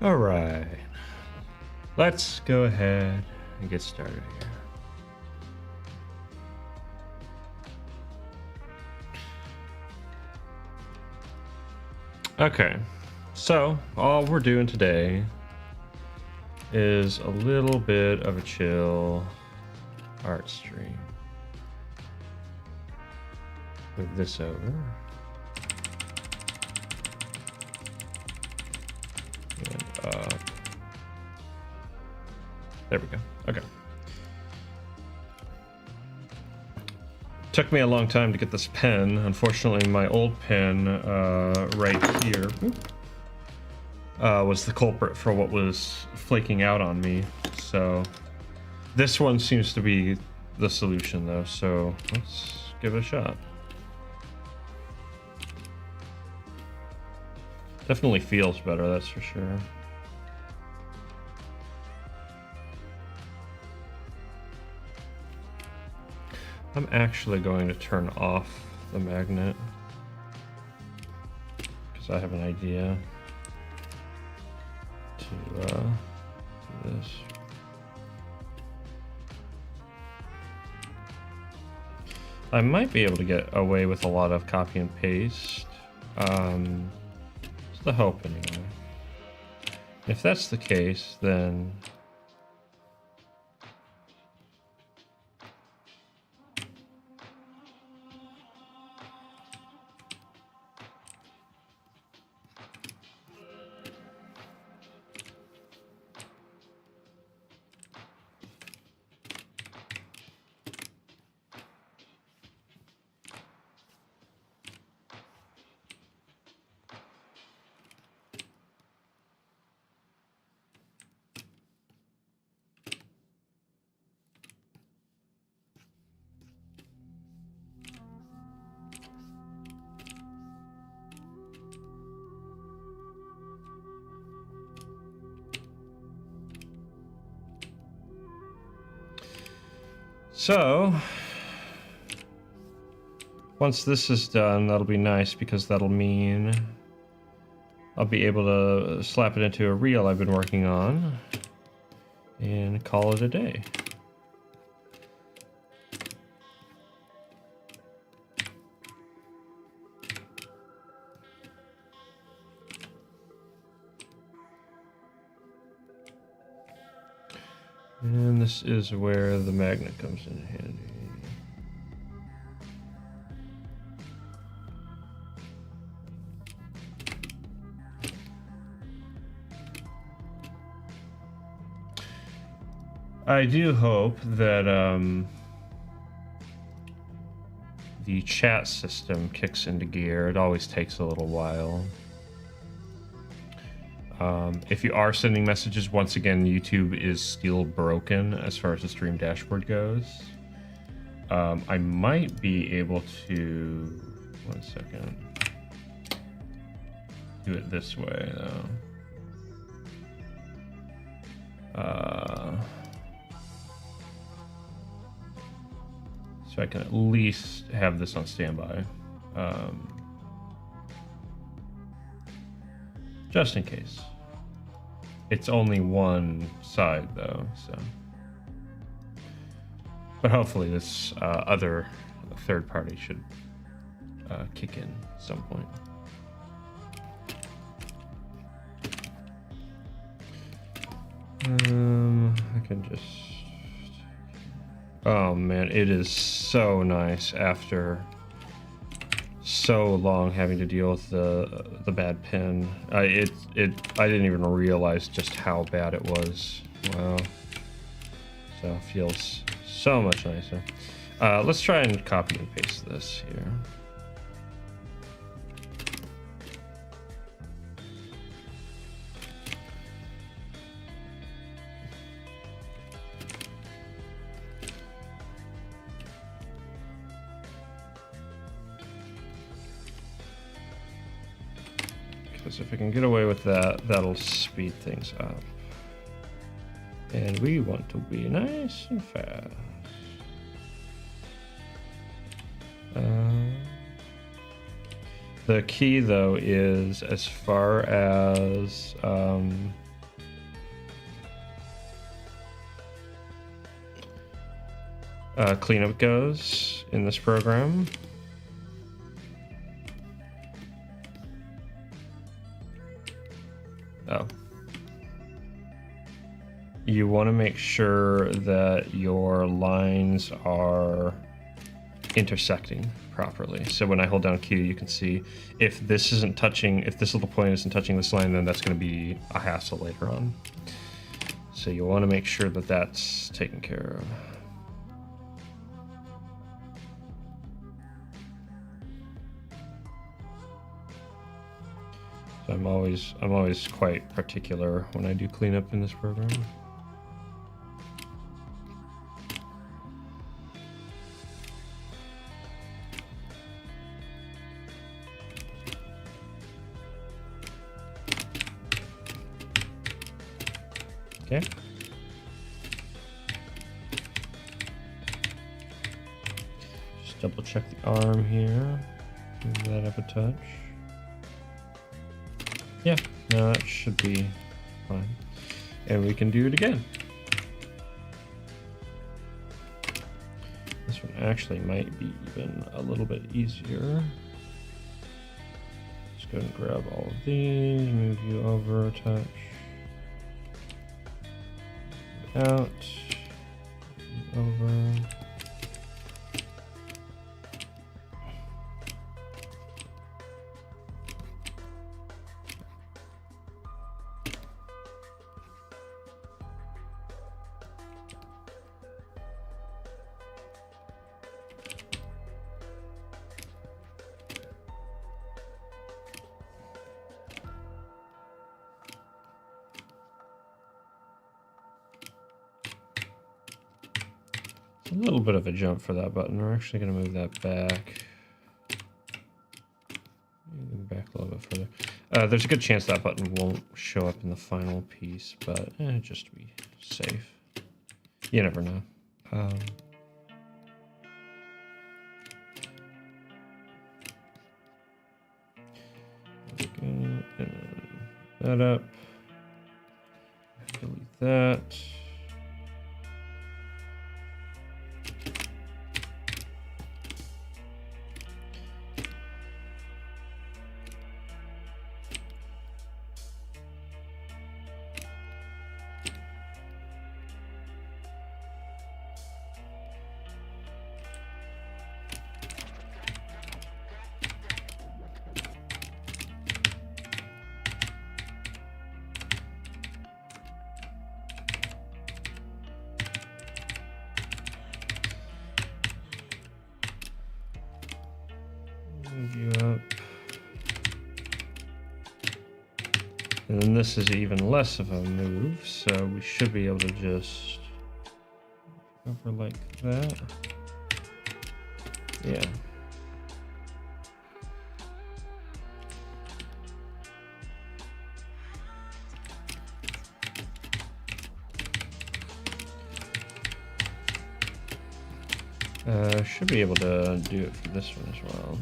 All right, let's go ahead and get started here. Okay, so all we're doing today is a little bit of a chill art stream. Move this over. And up. There we go. Okay. Took me a long time to get this pen. Unfortunately, my old pen right here was the culprit for what was flaking out on me. So this one seems to be the solution, though. So let's give it a shot. Definitely feels better, that's for sure. I'm actually going to turn off the magnet because I have an idea to do this. I might be able to get away with a lot of copy and paste. It's the hope anyway. If that's the case, then so once this is done, that'll be nice because that'll mean I'll be able to slap it into a reel I've been working on and call it a day. And this is where the magnet comes in handy. I do hope that the chat system kicks into gear. It always takes a little while. If you are sending messages, once again, YouTube is still broken as far as the stream dashboard goes. I might be able to... One second. Do it this way, though. So I can at least have this on standby. Just in case. It's only one side, though, so. But hopefully this other third party should kick in at some point. I can just... Oh man, it is so nice after so long having to deal with the bad pen. I didn't even realize just how bad it was. Wow. So it feels so much nicer. Let's try and copy and paste this here. Because if I can get away with that, that'll speed things up. And we want to be nice and fast. The key, though, is as far as cleanup goes in this program. Oh. You want to make sure that your lines are intersecting properly. So when I hold down Q, you can see if this isn't touching, if this little point isn't touching this line, then that's going to be a hassle later on. So you want to make sure that that's taken care of. So I'm always quite particular when I do cleanup in this program. Okay. Just double check the arm here. Move that up a touch. Yeah, no, that should be fine. And we can do it again. This one actually might be even a little bit easier. Just go and grab all of these, move you over a touch. Out, over. A little bit of a jump for that button. We're actually going to move that back. Back a little bit further. There's a good chance that button won't show up in the final piece, but just to be safe. You never know. That up. Delete that. Move you up. And then this is even less of a move, so we should be able to just over like that. Yeah. Should be able to do it for this one as well.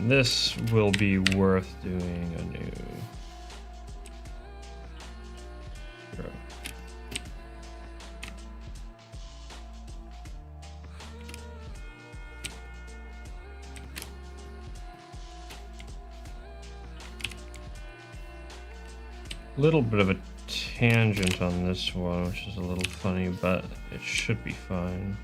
And this will be worth doing anew. Sure. Little bit of a tangent on this one, which is a little funny, but it should be fine.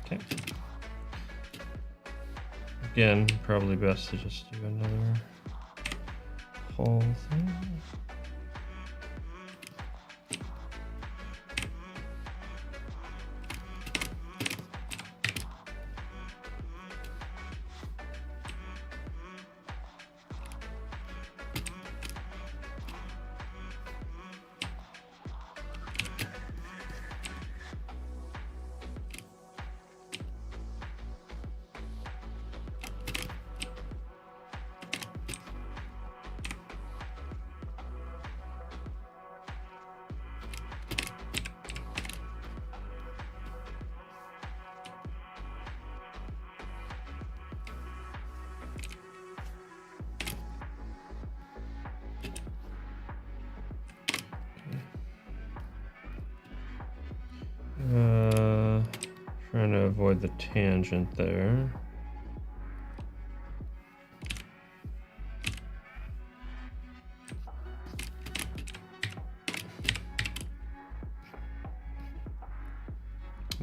Okay. Again, probably best to just do another whole thing. Trying to avoid the tangent there.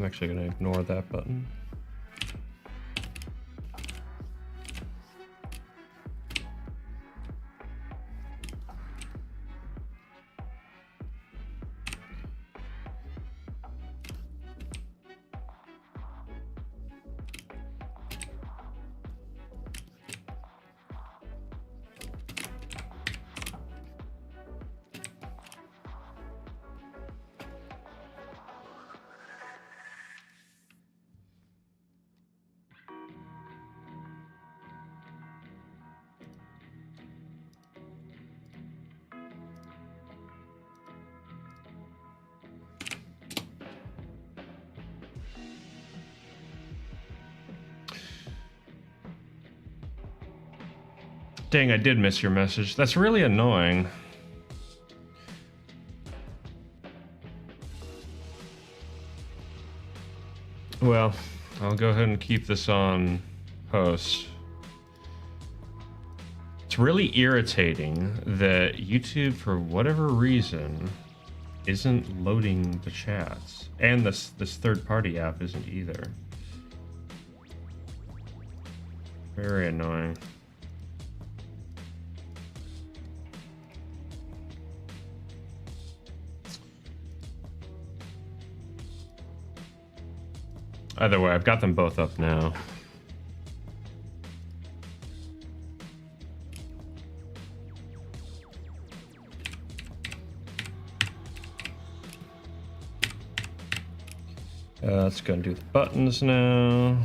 I'm actually going to ignore that button. Dang, I did miss your message. That's really annoying. Well, I'll go ahead and keep this on post. It's really irritating that YouTube, for whatever reason, isn't loading the chats. And this third-party app isn't either. Very annoying. Either way, I've got them both up now. Let's go and do the buttons now.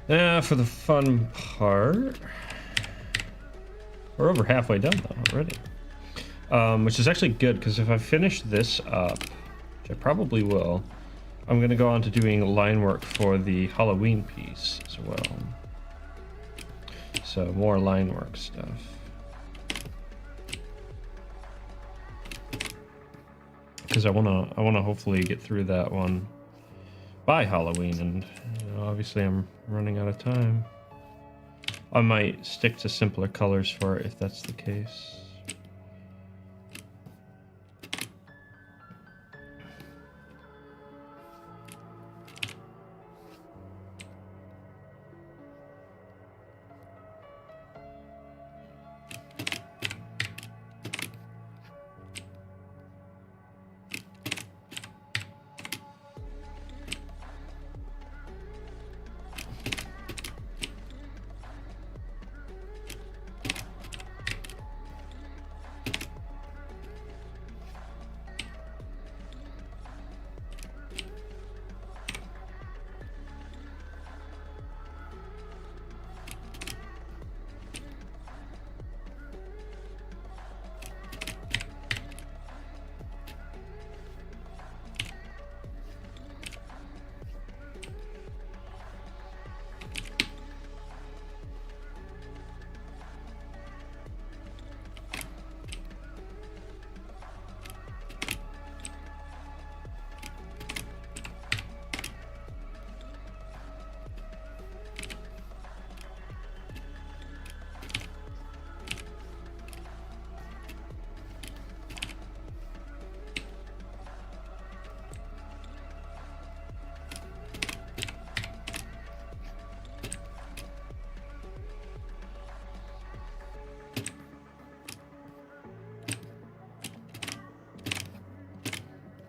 For the fun part, we're over halfway done though already, which is actually good because if I finish this up, which I probably will, I'm gonna go on to doing line work for the Halloween piece as well. So more line work stuff. Because I wanna hopefully get through that one by Halloween, and you know, obviously I'm running out of time. I might stick to simpler colors for it if that's the case.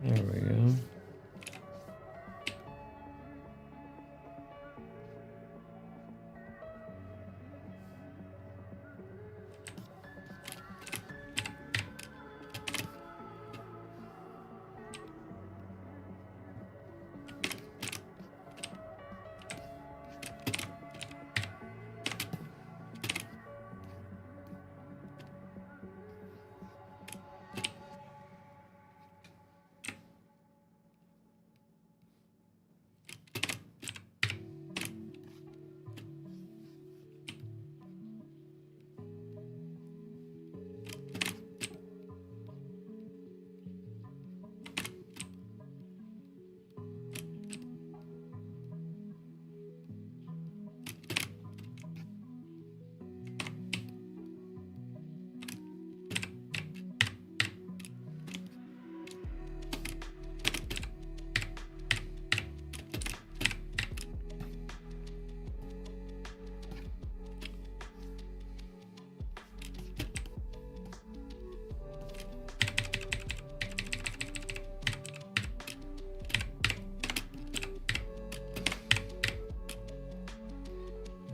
There we go.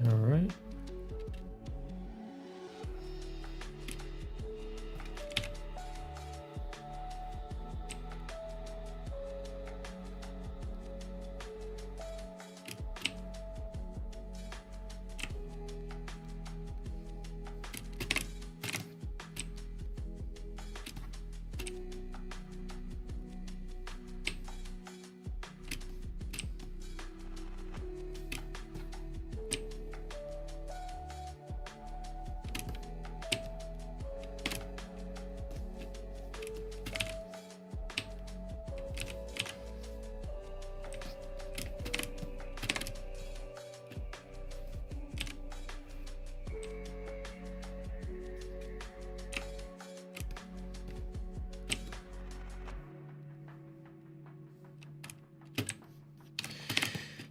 All right.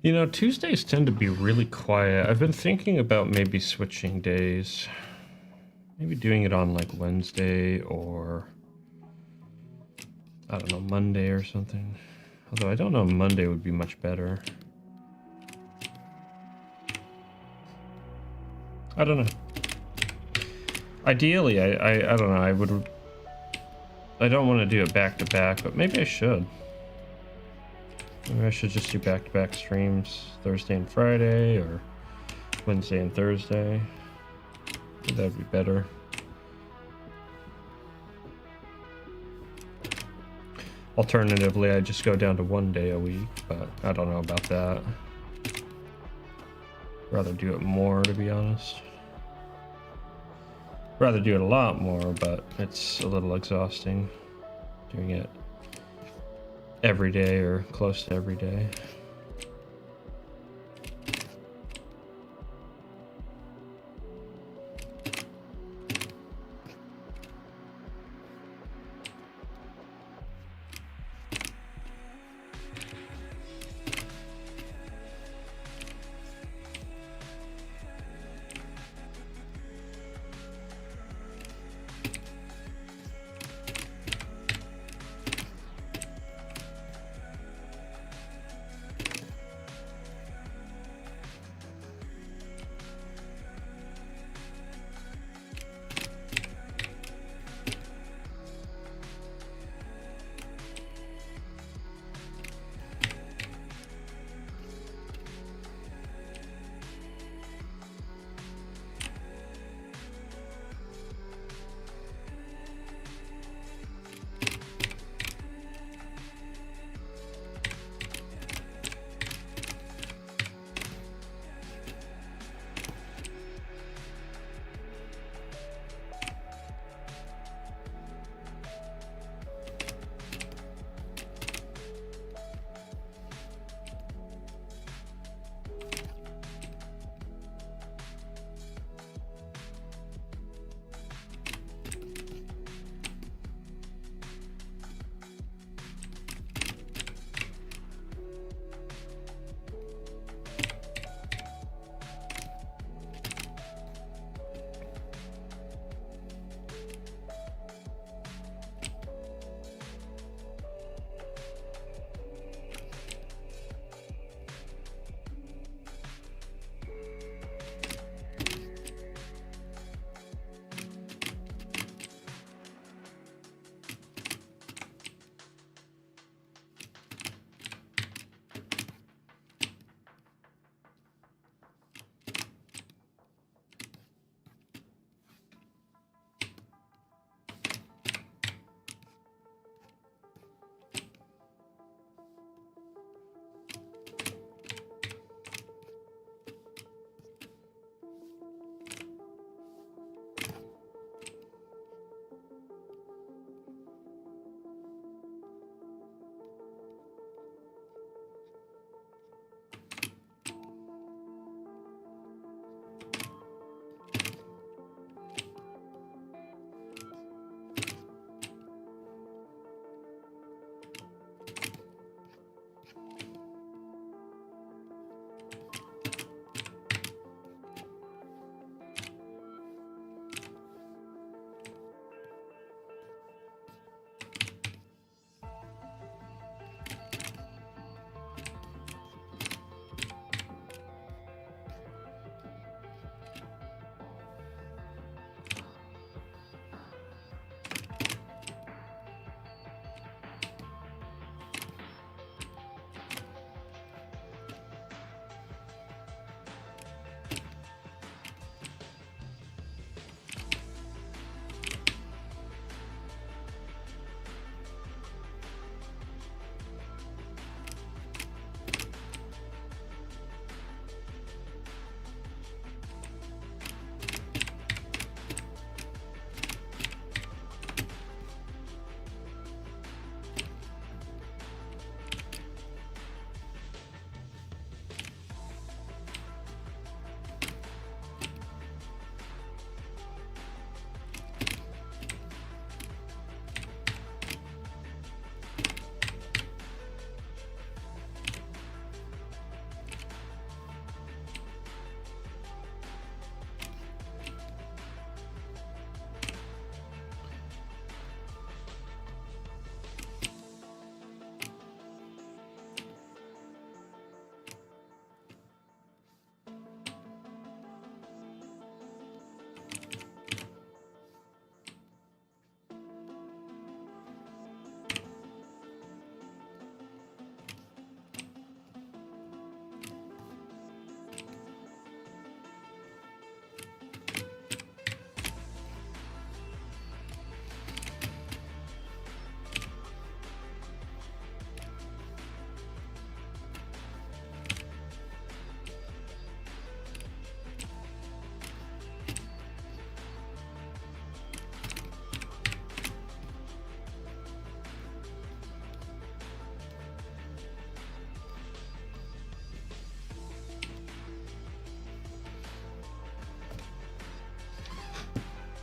You know, Tuesdays tend to be really quiet. I've been thinking about maybe switching days. Maybe doing it on like Wednesday or, I don't know, Monday or something. Although I don't know, Monday would be much better. I don't know. Ideally, I don't know, I don't want to do it back to back, but maybe I should. Maybe I should just do back-to-back streams Thursday and Friday, or Wednesday and Thursday. That'd be better. Alternatively, I just go down to 1 day a week, but I don't know about that. Rather do it more, to be honest. Rather do it a lot more, but it's a little exhausting doing it every day or close to every day.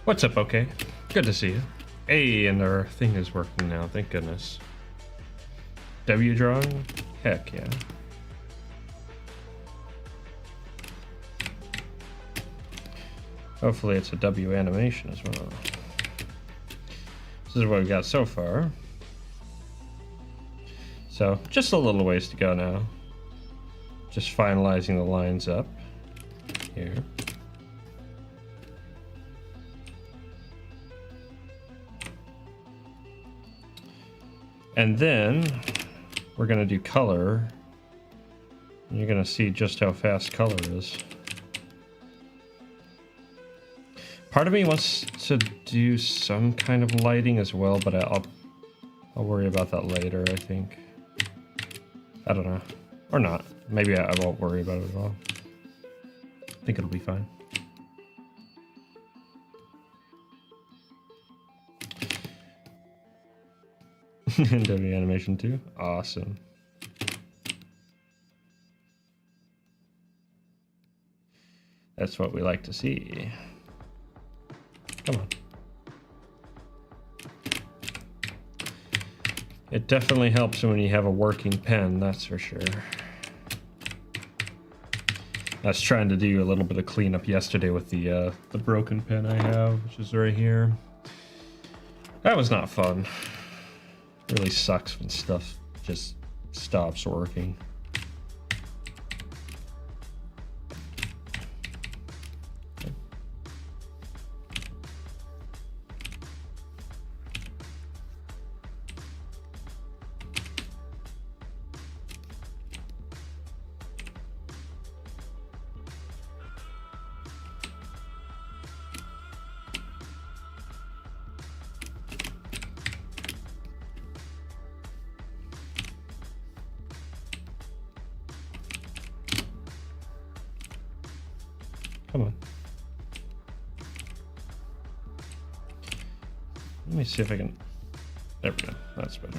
What's up, okay? Good to see you. Hey, and our thing is working now, thank goodness. W drawing? Heck yeah. Hopefully it's a W animation as well. This is what we got so far. So, just a little ways to go now. Just finalizing the lines up here. And then we're gonna do color. And you're gonna see just how fast color is. Part of me wants to do some kind of lighting as well, but I'll worry about that later, I think. I don't know. Or not. Maybe I won't worry about it at all. I think it'll be fine. W animation 2. Awesome. That's what we like to see. Come on. It definitely helps when you have a working pen, that's for sure. I was trying to do a little bit of cleanup yesterday with the broken pen I have, which is right here. That was not fun. It really sucks when stuff just stops working. Come on. Let me see if I can... There we go. That's better.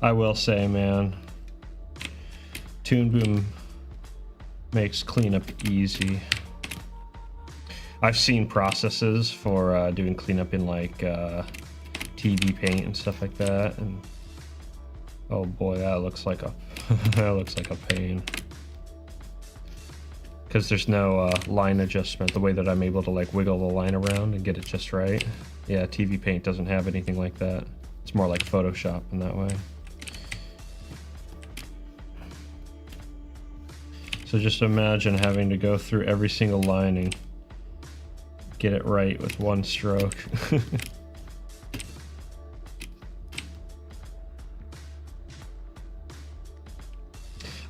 I will say, man, Toon Boom makes cleanup easy. I've seen processes for doing cleanup in like TV Paint and stuff like that, and oh boy, that looks like a that looks like a pain. Because there's no line adjustment, the way that I'm able to like wiggle the line around and get it just right. Yeah, TV Paint doesn't have anything like that. It's more like Photoshop in that way. So just imagine having to go through every single line and get it right with one stroke.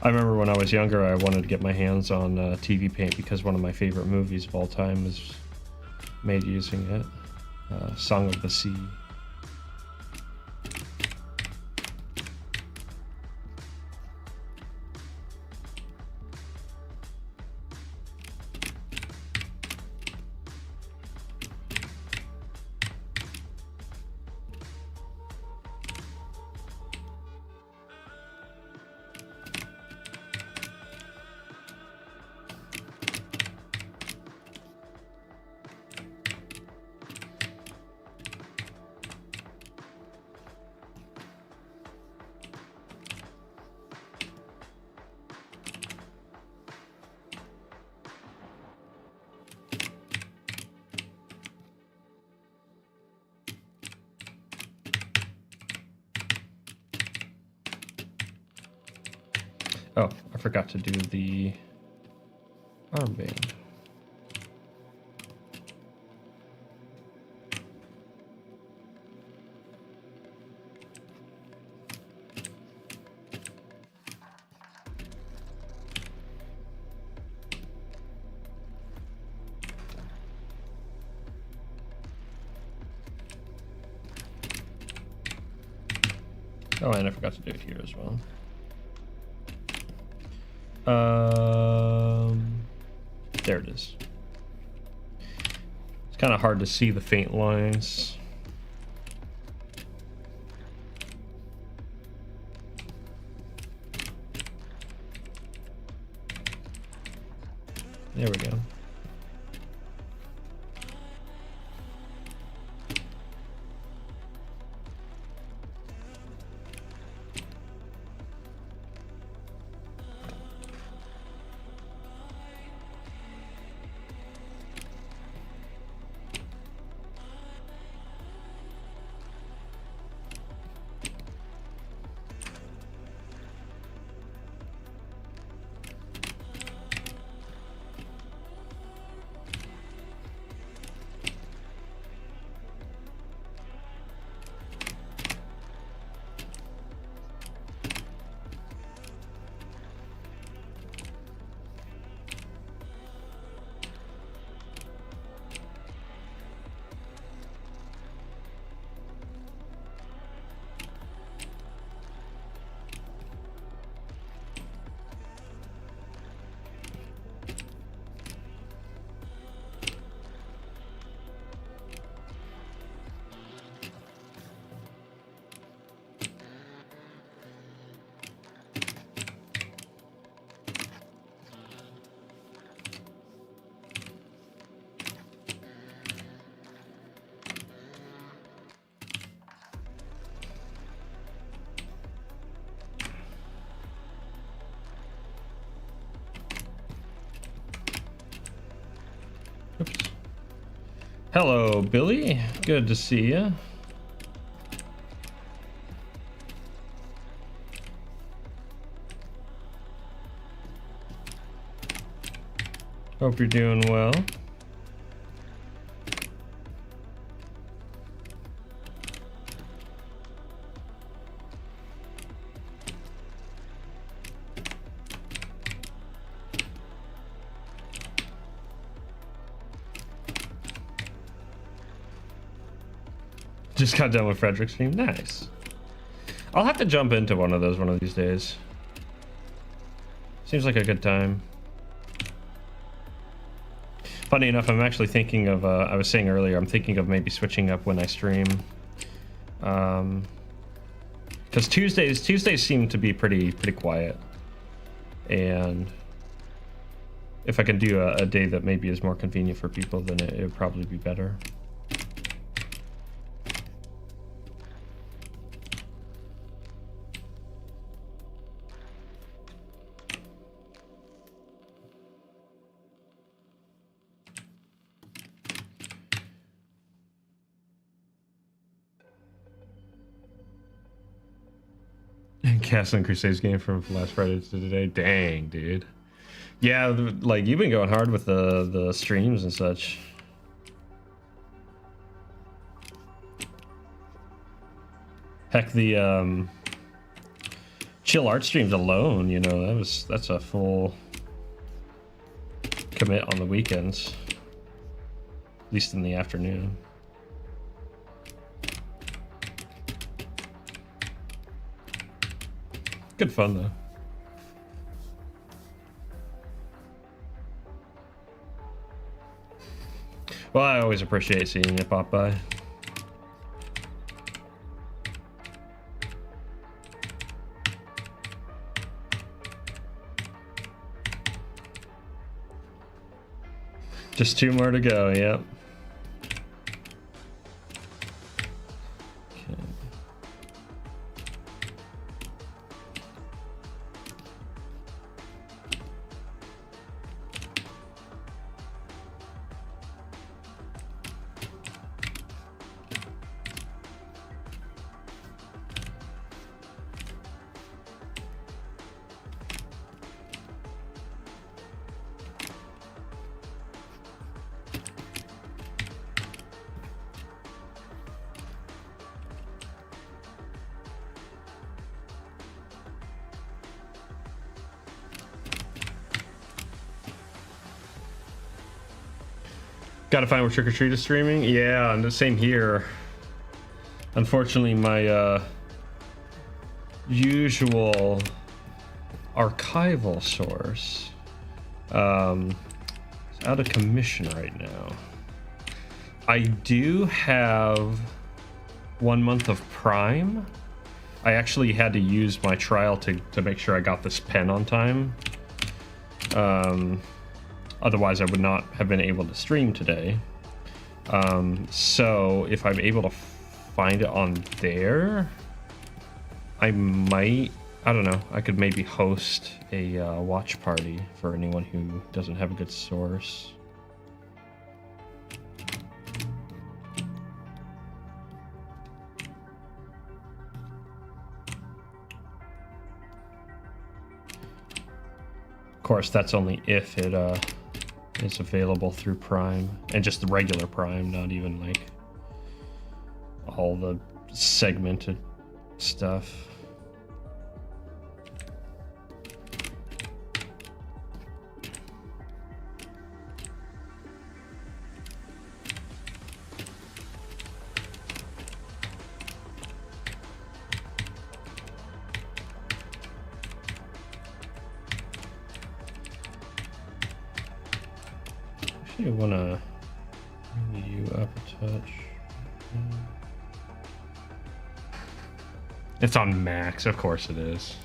I remember when I was younger, I wanted to get my hands on TV Paint because one of my favorite movies of all time was made using it. Song of the Sea. Oh, I forgot to do the armband. Oh, and I forgot to do it here as well. There it is. It's kind of hard to see the faint lines. There we go. Oops. Hello, Billy. Good to see you. Hope you're doing well. Just got done with Frederick's stream. Nice. I'll have to jump into one of those one of these days. Seems like a good time. Funny enough, I'm actually thinking of, I was saying earlier, I'm thinking of maybe switching up when I stream. Because Tuesdays seem to be pretty quiet. And if I can do a day that maybe is more convenient for people, then it would probably be better. Castle and Crusades game from last Friday to today. Dang, dude. Yeah, like you've been going hard with the streams and such. Heck, the chill art streams alone, you know, that's a full commit on the weekends, at least in the afternoon. Good fun though. Well, I always appreciate seeing you pop by. Just 2 more to go, yep. Gotta find where Trick or Treat is streaming. Yeah, and the same here. Unfortunately, my usual archival source is out of commission right now. I do have 1 month of Prime. I actually had to use my trial to make sure I got this pen on time. Otherwise, I would not have been able to stream today. So if I'm able to find it on there, I might, I don't know, I could maybe host a watch party for anyone who doesn't have a good source. Of course, that's only if it is available through Prime, and just the regular Prime, not even like all the segmented stuff. I want to bring you up a touch. It's on max, of course it is.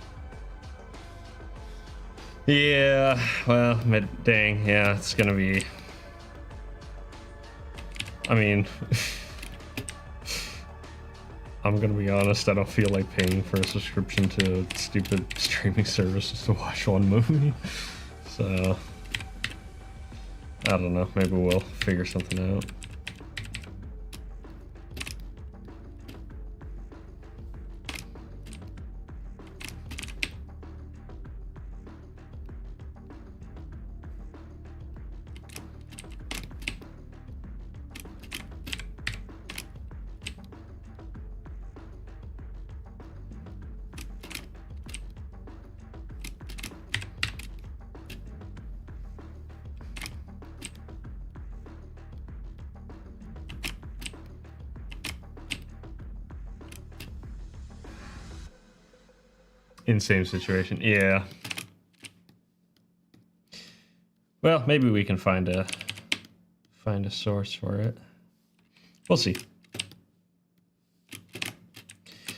Yeah, well, dang, yeah, it's gonna be... I mean... I'm gonna be honest, I don't feel like paying for a subscription to stupid streaming services to watch one movie. So... I don't know, maybe we'll figure something out. In same situation, yeah. Well, maybe we can find a source for it. We'll see.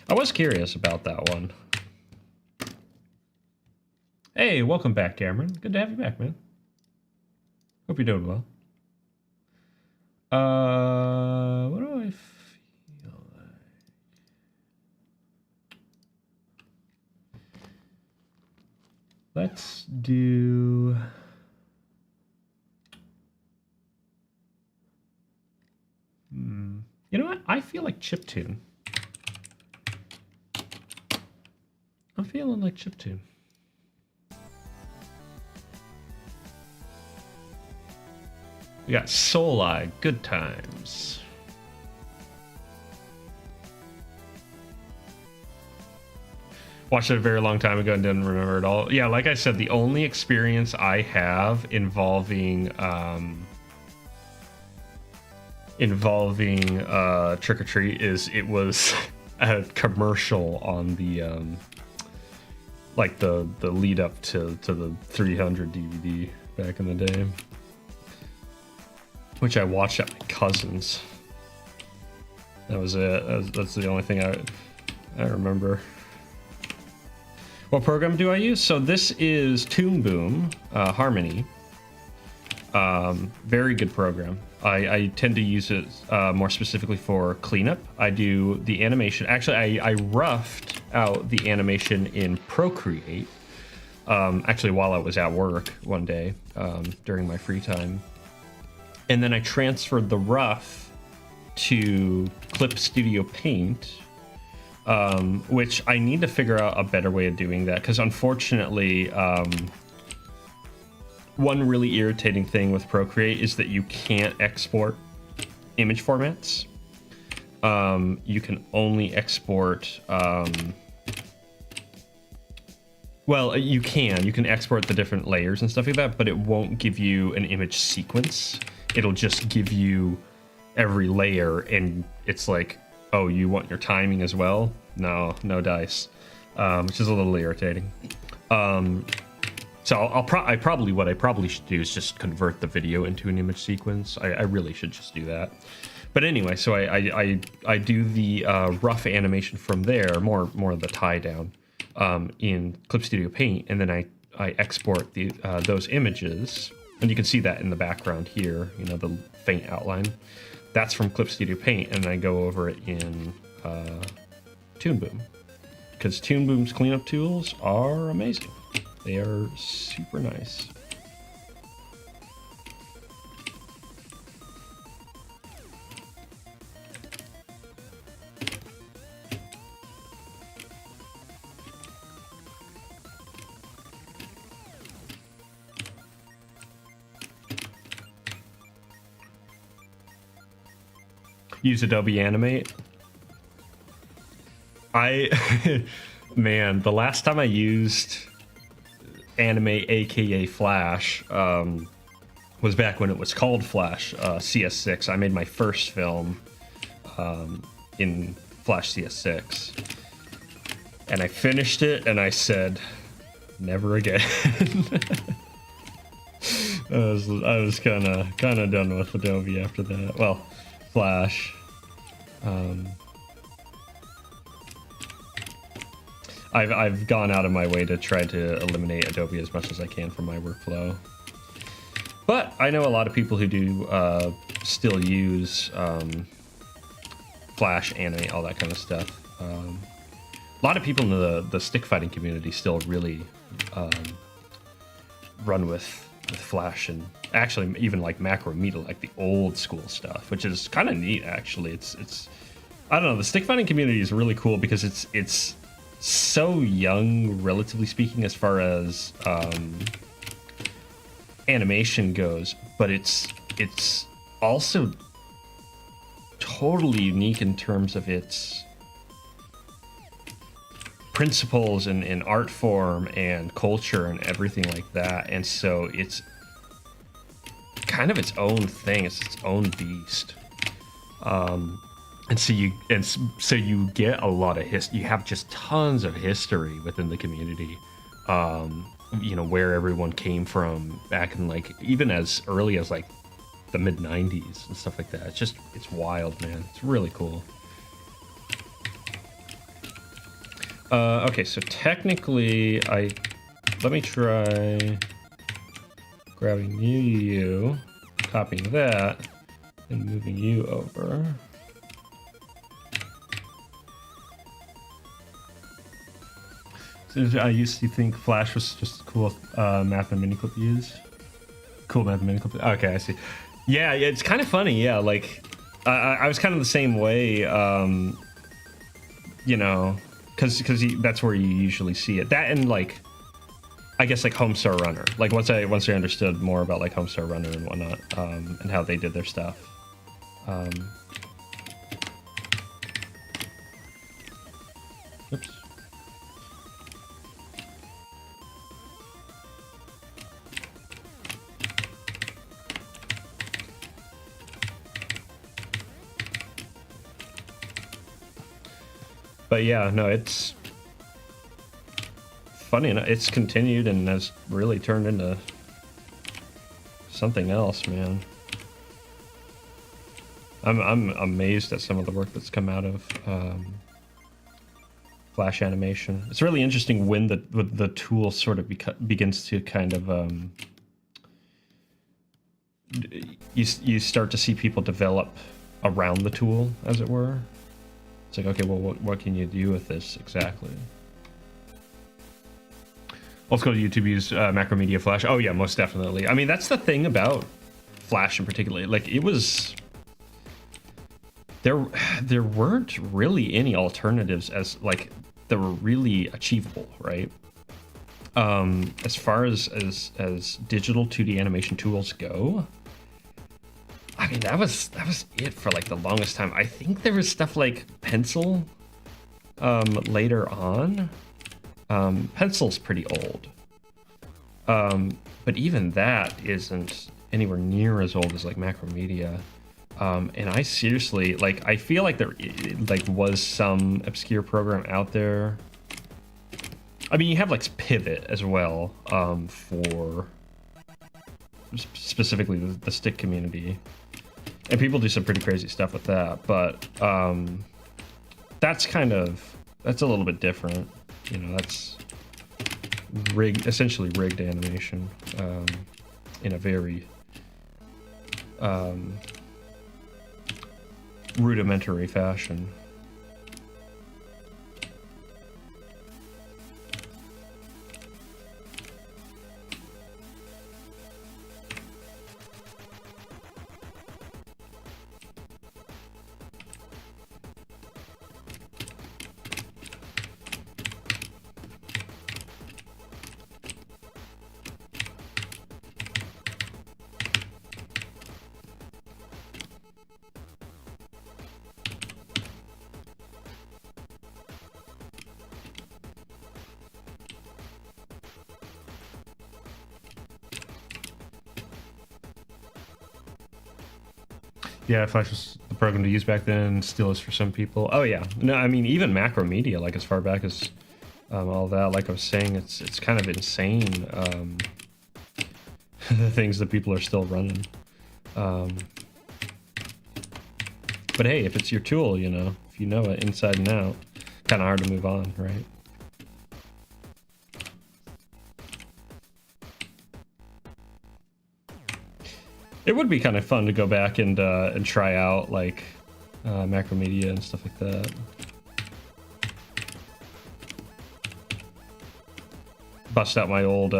I was curious about that one. Hey, welcome back, Cameron. Good to have you back, man. Hope you're doing well. What do I feel like? Let's do... You know what? I feel like chiptune. I'm feeling like chiptune. We got Soul Eye, Good Times. Watched it a very long time ago and didn't remember it all. Yeah, like I said, the only experience I have involving Trick or Treat is it was a commercial on the like the lead up to the 300 DVD back in the day, which I watched at my cousin's. That was it. That's the only thing I remember. What program do I use? So this is Toon Boom Harmony. Very good program. I tend to use it more specifically for cleanup. I do the animation. Actually, I roughed out the animation in Procreate. Actually, while I was at work one day during my free time. And then I transferred the rough to Clip Studio Paint. Which I need to figure out a better way of doing that, because unfortunately, one really irritating thing with Procreate is that you can't export image formats. You can only export, well, you can export the different layers and stuff like that, but it won't give you an image sequence. It'll just give you every layer, and it's like, oh, you want your timing as well? No dice, which is a little irritating. So what I probably should do is just convert the video into an image sequence. I really should just do that. But anyway, so I do the rough animation from there, more of the tie down in Clip Studio Paint, and then I export those images And you can see that in the background here, you know, the faint outline. That's from Clip Studio Paint, and I go over it in Toon Boom. Because Toon Boom's cleanup tools are amazing. They are super nice. Use Adobe Animate. Man, the last time I used Animate, aka Flash, was back when it was called Flash CS6. I made my first film in Flash CS6, and I finished it, and I said, never again. I was kind of done with Adobe after that. Well, Flash. I've gone out of my way to try to eliminate Adobe as much as I can from my workflow. But I know a lot of people who do still use Flash, Animate, all that kind of stuff. A lot of people in the stick fighting community still really run with Flash, and actually even like Macromedia, like the old school stuff, which is kind of neat actually. It's I don't know, the stick fighting community is really cool because it's so young, relatively speaking, as far as animation goes, but it's also totally unique in terms of its principles and art form and culture and everything like that. And so it's kind of its own thing. It's its own beast. And so you get a lot of history. You have just tons of history within the community. You know, where everyone came from back in, like, even as early as like the mid 90s and stuff like that. It's wild, man. It's really cool. Okay, so technically let me try grabbing you, copying that, and moving you over. So I used to think Flash was just a cool math and miniclip to use. Cool math and miniclip. Okay, I see. Yeah, it's kind of funny. Yeah, like I was kind of the same way. You know, because that's where you usually see it. That and like, I guess like Homestar Runner. Like once I understood more about like Homestar Runner and whatnot, and how they did their stuff. Oops. But yeah, no, it's funny enough. It's continued and has really turned into something else, man. I'm amazed at some of the work that's come out of Flash animation. It's really interesting when the tool sort of begins to kind of you start to see people develop around the tool, as it were. It's like, okay, well, what can you do with this exactly? Let's go to YouTube, use Macromedia Flash. Oh yeah, most definitely. I mean, that's the thing about Flash in particular. Like, it was... There weren't really any alternatives as, like, that were really achievable, right? As far as digital 2D animation tools go, I mean, that was it for like the longest time. I think there was stuff like Pencil later on. Pencil's pretty old, but even that isn't anywhere near as old as like Macromedia. And I seriously, like, I feel like there like was some obscure program out there. I mean, you have like Pivot as well, for specifically the stick community. And people do some pretty crazy stuff with that, but that's a little bit different. You know, that's essentially rigged animation. in a very rudimentary fashion. Yeah, Flash was the program to use back then, still is for some people. Oh yeah, no, I mean even Macromedia, like as far back as all that. Like I was saying, it's kind of insane the things that people are still running. But hey, if it's your tool, you know, if you know it inside and out, kind of hard to move on, right? It would be kind of fun to go back and try out like Macromedia and stuff like that. Bust out my old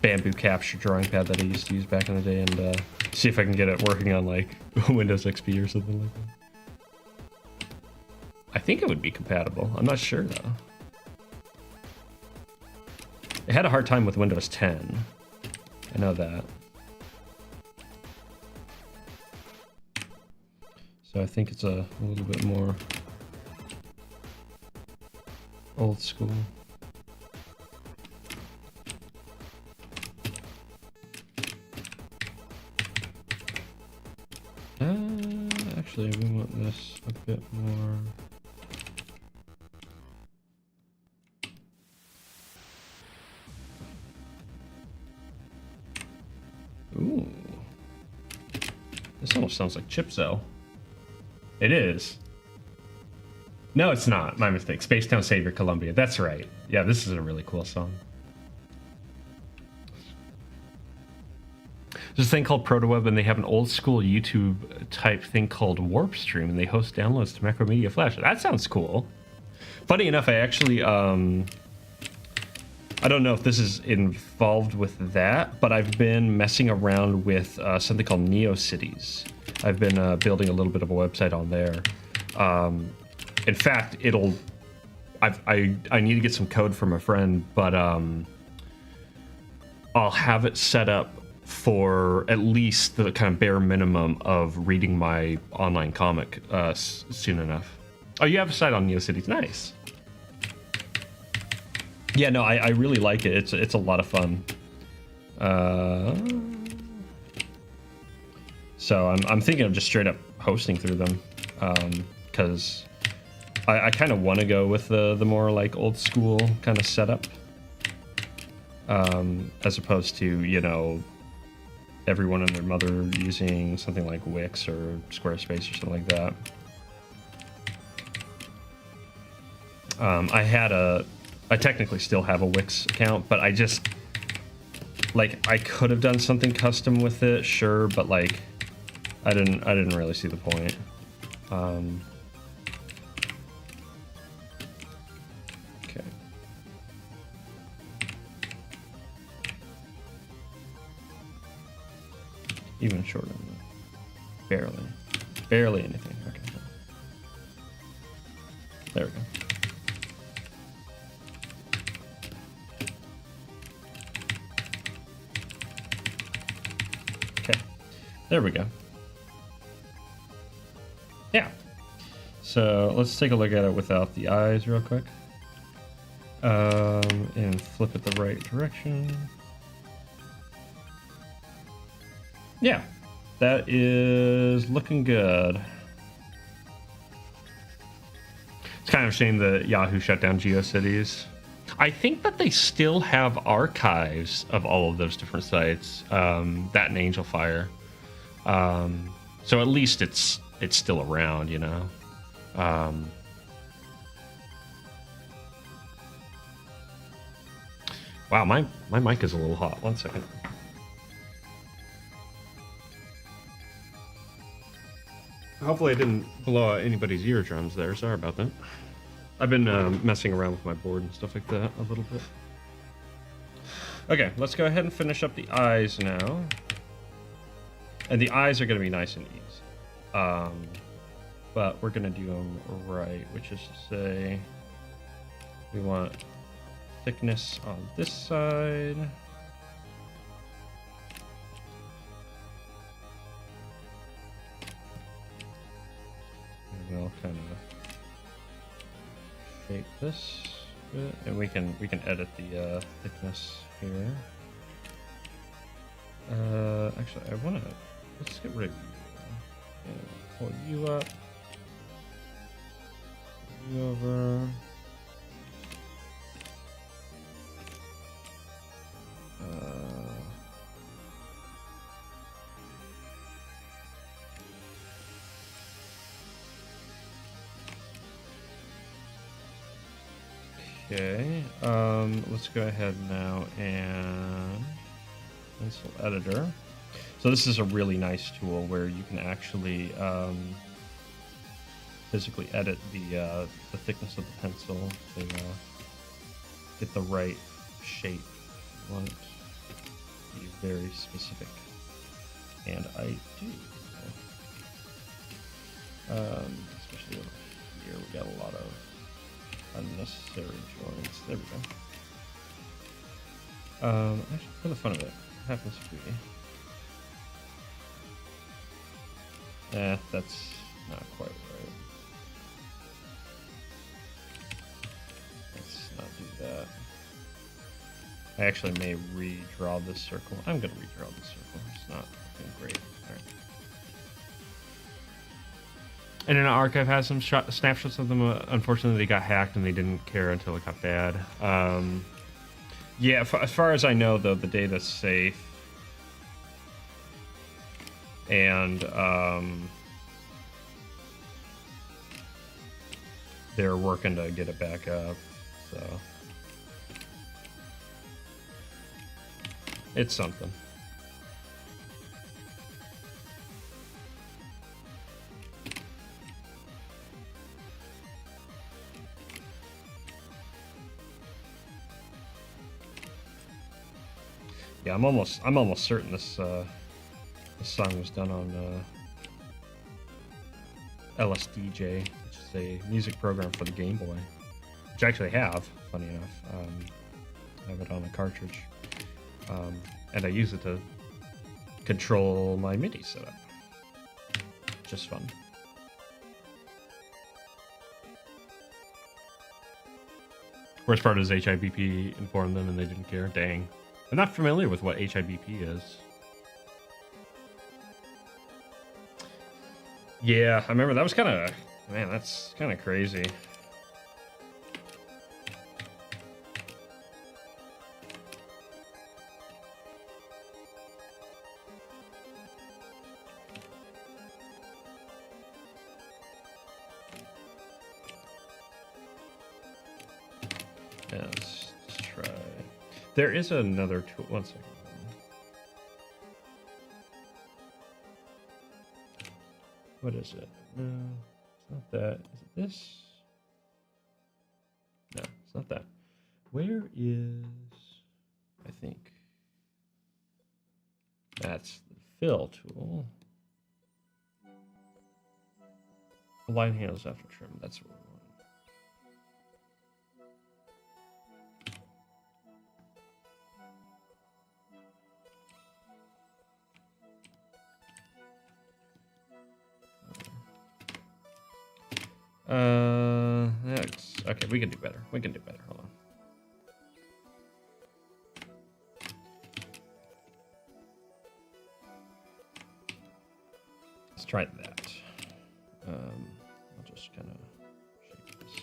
bamboo capture drawing pad that I used to use back in the day and see if I can get it working on like Windows XP or something like that. I think it would be compatible. I'm not sure though. It had a hard time with Windows 10. I know that. So I think it's a little bit more old school. Actually, we want this a bit more. Ooh. This almost sounds like Chipzo. It is. No, it's not. My mistake. Spacetown Savior Columbia. That's right. Yeah, this is a really cool song. There's a thing called ProtoWeb, and they have an old school YouTube type thing called Warp Stream, and they host downloads to Macromedia Flash. That sounds cool. Funny enough, I actually, I don't know if this is involved with that, but I've been messing around with something called NeoCities. I've been building a little bit of a website on there. In fact, I need to get some code from a friend, but I'll have it set up for at least the kind of bare minimum of reading my online comic soon enough. Oh, you have a site on NeoCities. Nice. Yeah, no, I really like it. It's a lot of fun. So I'm thinking of just straight up hosting through them, because I kind of want to go with the more like old school kind of setup, as opposed to, you know, everyone and their mother using something like Wix or Squarespace or something like that. I technically still have a Wix account, but I just, like, I could have done something custom with it, sure, but like, I didn't really see the point. Okay. Even shorter than that. Barely anything. Okay. There we go. Okay. There we go. Yeah. So let's take a look at it without the eyes real quick. And flip it the right direction. Yeah, that is looking good. It's kind of a shame that Yahoo shut down GeoCities. I think that they still have archives of all of those different sites, that and Angel Fire. So at least it's still around, you know. Wow, my mic is a little hot. 1 second. Hopefully I didn't blow out anybody's eardrums there. Sorry about that. I've been messing around with my board and stuff like that a little bit. Okay, let's go ahead and finish up the eyes now. And the eyes are going to be nice and easy. But we're going to do them right, which is to say we want thickness on this side. And we'll kind of shape this a bit, and we can edit the thickness here. Actually, let's get rid of you. And pull you up. Pull you over. Okay, let's go ahead now and pencil editor. So this is a really nice tool where you can actually physically edit the thickness of the pencil to get the right shape. You want it to be very specific, and I do. Especially over here, we got a lot of unnecessary joints. There we go. Actually, for the fun of it, happens to be. That's not quite right. Let's not do that. I actually may redraw this circle. I'm gonna redraw this circle. It's not looking great. All right. And then Archive has some snapshots of them. Unfortunately, they got hacked and they didn't care until it got bad. Yeah, as far as I know, though, the data's safe. And they're working to get it back up. So it's something. Yeah, I'm almost certain this song was done on LSDJ, which is a music program for the Game Boy, which I actually have. Funny enough, I have it on a cartridge, and I use it to control my MIDI setup. Just fun. Worst part is HIBP informed them and they didn't care. Dang. I'm not familiar with what HIBP is. Yeah, I remember that was kind of... Man, that's kind of crazy. Let's try... There is another tool. One second. What is it? No, it's not that. Is it this? No, it's not that. Where is... I think... That's the fill tool. Line handles after trim. That's what we want. Okay, we can do better. We can do better. Hold on. Let's try that. I'll just kind of shape this.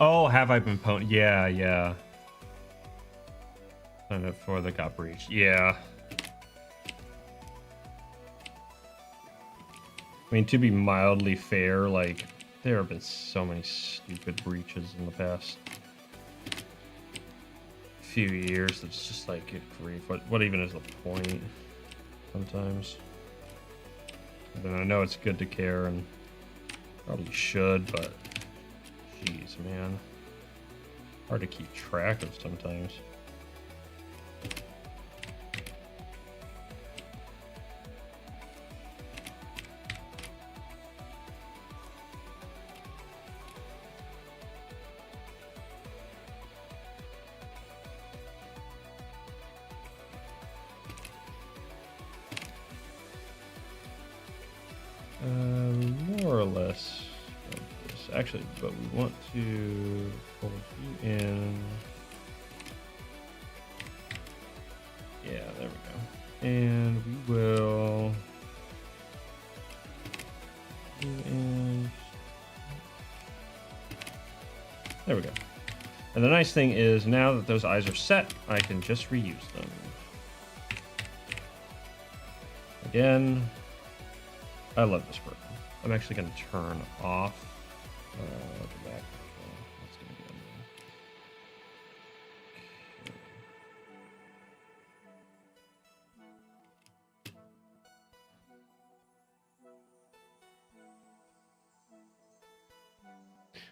Oh, have I been pwned? Yeah, yeah. Signed up for the got breached. Yeah. I mean, to be mildly fair, like, there have been so many stupid breaches in the past few years. It's just like, good grief. What even is the point? Sometimes. And I know it's good to care and probably should, but jeez, man. Hard to keep track of sometimes. More or less like this. Actually, but we want to fold you in. Yeah, there we go. And we will and there we go. And the nice thing is now that those eyes are set, I can just reuse them. Again, I love this program. I'm actually going to turn off the back. That's going to be annoying.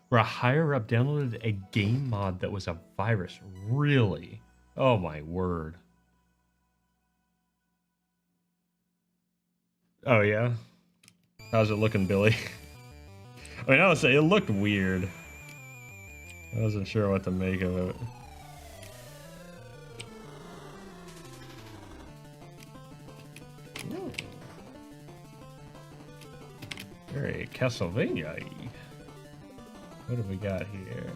Where a higher up downloaded a game mod that was a virus. Really? Oh my word. Oh yeah? How's it looking, Billy? I mean, I would say it looked weird. I wasn't sure what to make of it. Ooh. Very Castlevania-y. What have we got here?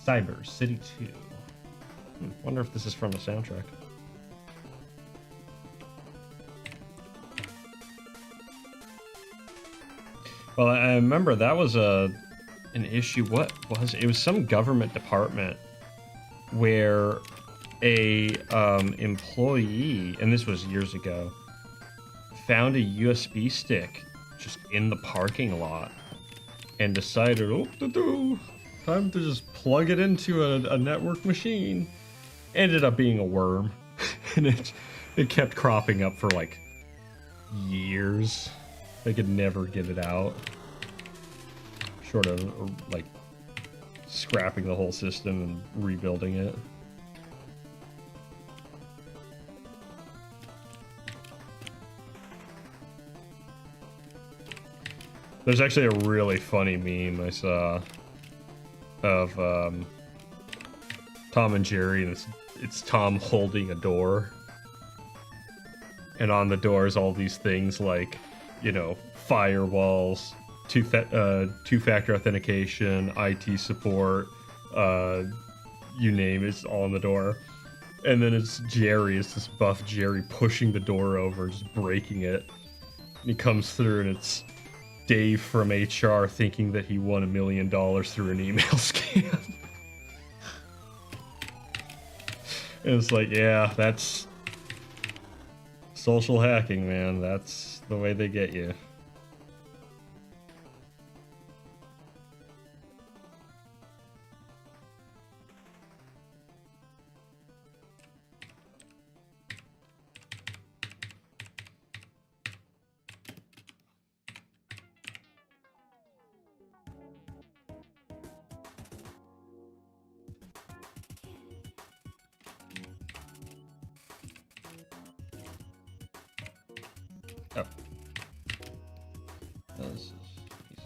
Cyber City 2. Wonder if this is from the soundtrack. Well, I remember that was an issue. What was it? It was some government department where a employee, and this was years ago, found a USB stick just in the parking lot and decided, oh, time to just plug it into a network machine. Ended up being a worm, and it kept cropping up for like years. They could never get it out. Short of like scrapping the whole system and rebuilding it. There's actually a really funny meme I saw of Tom and Jerry, and it's Tom holding a door. And on the door is all these things like, you know, firewalls, two-factor authentication, IT support, you name it, it's all on the door. And then it's Jerry, it's this buff Jerry pushing the door over, just breaking it. And he comes through and it's Dave from HR thinking that he won $1 million through an email scam. And it's like, yeah, that's social hacking, man. That's the way they get you. Oh. This is easy.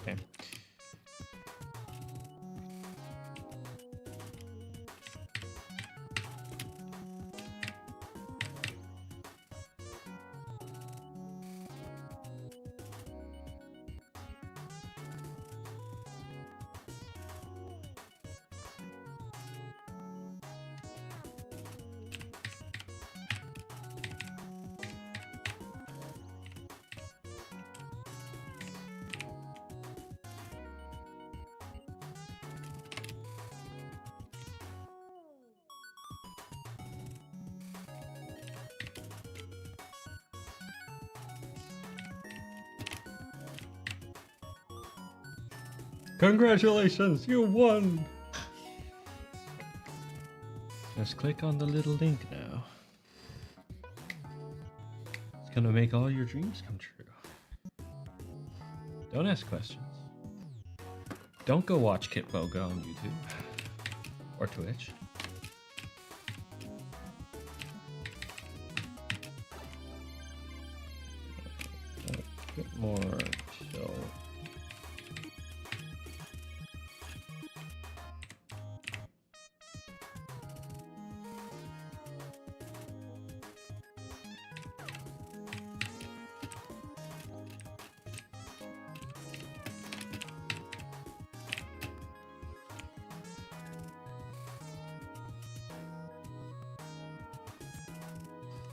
Okay. Congratulations, you won! Just click on the little link now. It's gonna make all your dreams come true. Don't ask questions. Don't go watch Kit Boga on YouTube or Twitch. A bit more chill.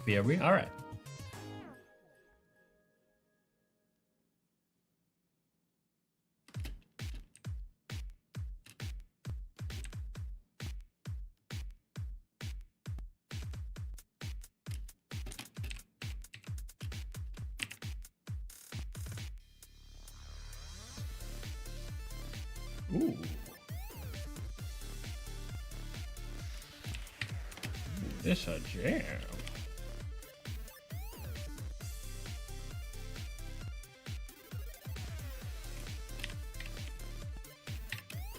Are we? All right. Ooh. This a jam.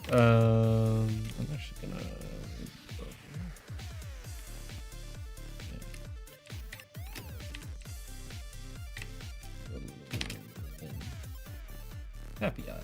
I'm actually gonna go here. Happy eyes.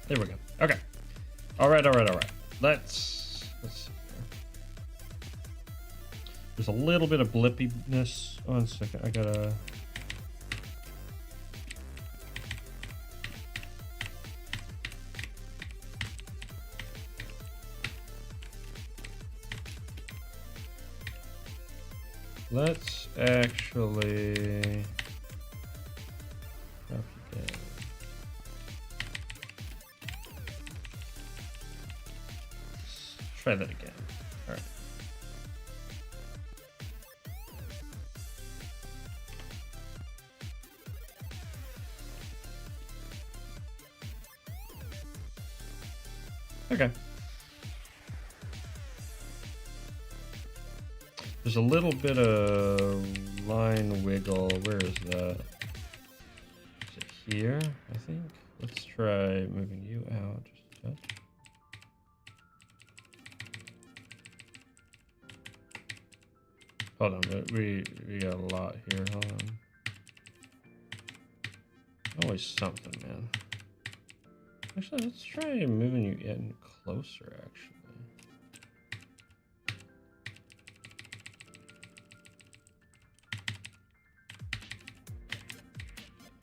There we go. Okay. All right. Let's see here. There's a little bit of blippiness. One second. I gotta. Let's actually. Try that again. All right. Okay. There's a little bit of line wiggle. Where is that? Is it here? I think. Let's try moving you out just a touch. Hold on, we got a lot here. Hold on. Always something, man. Actually, let's try moving you in closer, actually.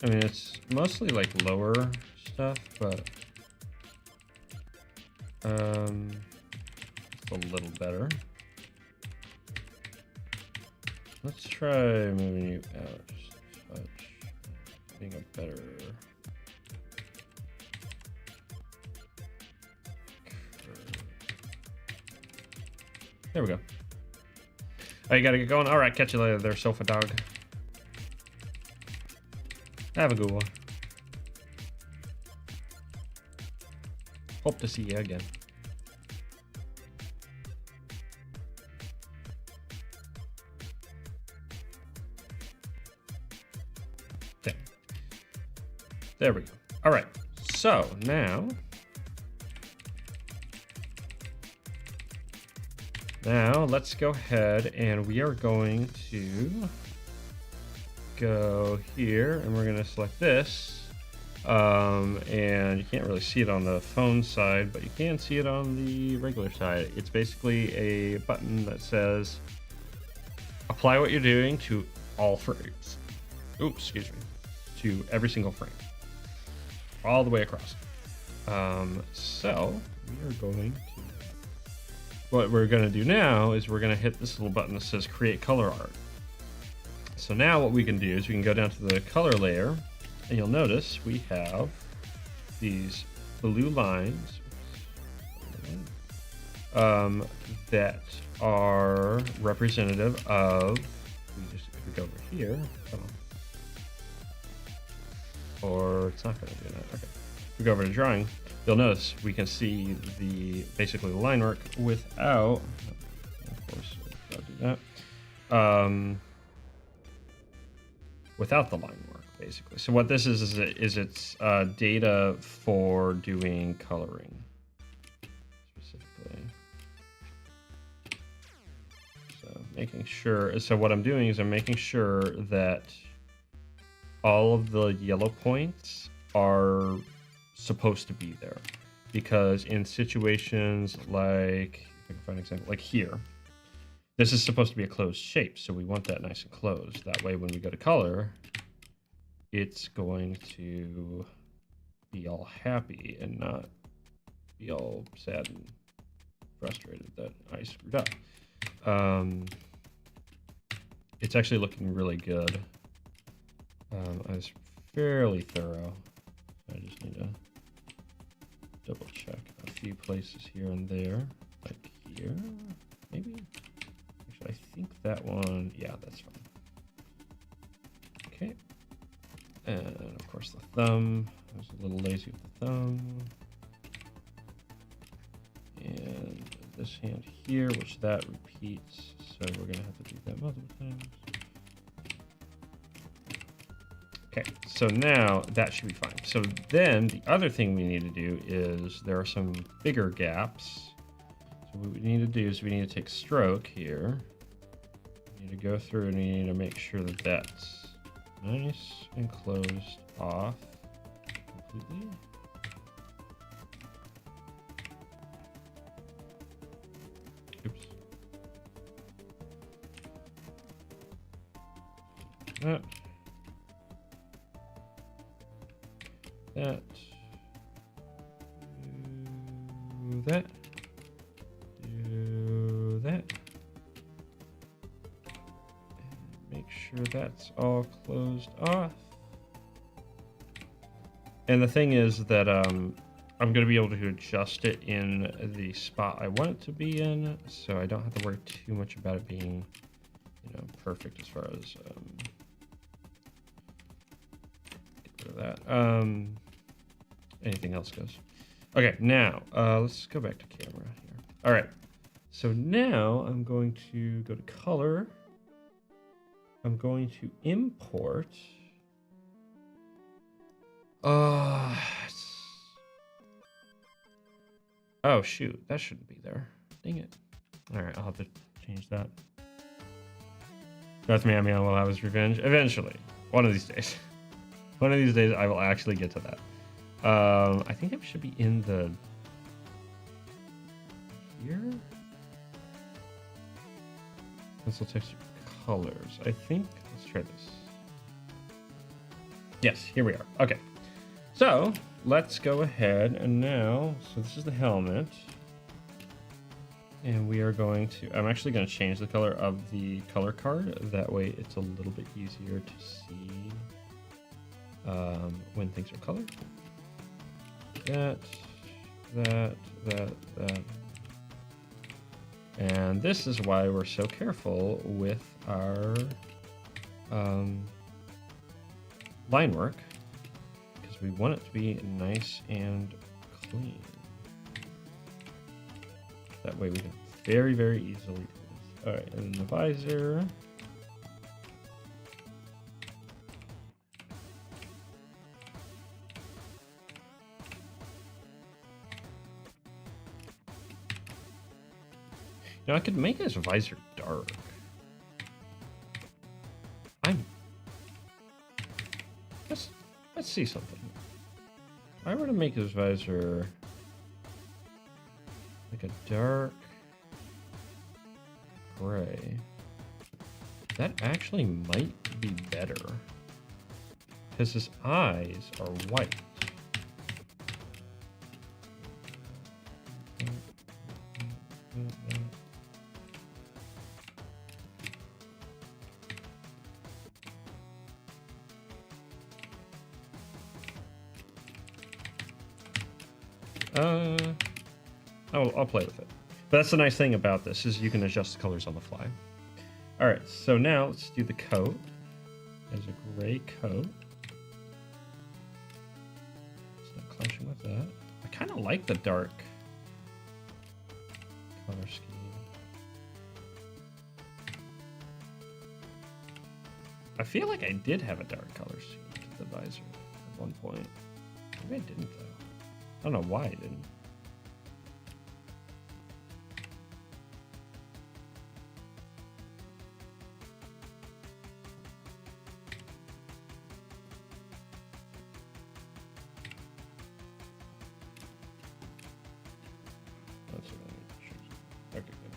I mean, it's mostly like lower stuff, but it's a little better. Let's try moving you out just a touch. Being a better. There we go. Oh, you gotta get going. All right, catch you later there, sofa dog. Have a good one. Hope to see you again. Okay. There we go. All right, so now let's go ahead and we are going to go here and we're going to select this. And you can't really see it on the phone side, but you can see it on the regular side. It's basically a button that says apply what you're doing to all frames. Ooh, excuse me. To every single frame. All the way across. So we are going to, what we're going to do now is we're going to hit this little button that says create color art. So now what we can do is we can go down to the color layer, and you'll notice we have these blue lines that are representative of, if we go over here, or it's not going to do that. Okay. If we go over to drawing, you'll notice we can see the basically the line work without, of course, I'll do that, without the line work, basically. So what this is it's data for doing coloring, specifically. So making sure, so what I'm doing is I'm making sure that all of the yellow points are supposed to be there, because in situations like, if I can find an example, like here, this is supposed to be a closed shape, so we want that nice and closed. That way when we go to color, it's going to be all happy and not be all sad and frustrated that I screwed up. It's actually looking really good. I was fairly thorough. I just need to double check a few places here and there, like here, maybe. Actually, I think that one, yeah, that's fine. Okay, and of course the thumb. I was a little lazy with the thumb. And this hand here, which that repeats, so we're gonna have to do that multiple times. Okay, so now that should be fine. So then the other thing we need to do is there are some bigger gaps. So what we need to do is we need to take stroke here. We need to go through and we need to make sure that that's nice and closed off completely. Oops. That. That, do that, do that, and make sure that's all closed off. And the thing is that I'm going to be able to adjust it in the spot I want it to be in, so I don't have to worry too much about it being, perfect as far as get rid of that. Anything else goes. Okay, now let's go back to camera here. All right, so now I'm going to go to color. I'm going to import. Oh shoot, that shouldn't be there. Dang it. All right, I'll have to change that. That's me. Will have his revenge eventually. One of these days. One of these days, I will actually get to that. I think it should be in the here. Pencil texture colors. I think. Let's try this. Yes, here we are. Okay, so let's go ahead and now. So this is the helmet, and we are going to. I'm actually going to change the color of the color card. That way, it's a little bit easier to see when things are colored. That. And this is why we're so careful with our line work, because we want it to be nice and clean. That way we can very, very easily do this. All right, and then the visor. Now I could make this visor dark. Let's see something. If I were to make this visor like a dark gray, that actually might be better because his eyes are white. I'll play with it. But that's the nice thing about this is you can adjust the colors on the fly. All right, so now let's do the coat. There's a gray coat. It's not clashing with that. I kind of like the dark color scheme. I feel like I did have a dark color scheme to the visor at one point. Maybe I didn't though. I don't know why I didn't. That's what I need to choose. Okay, good.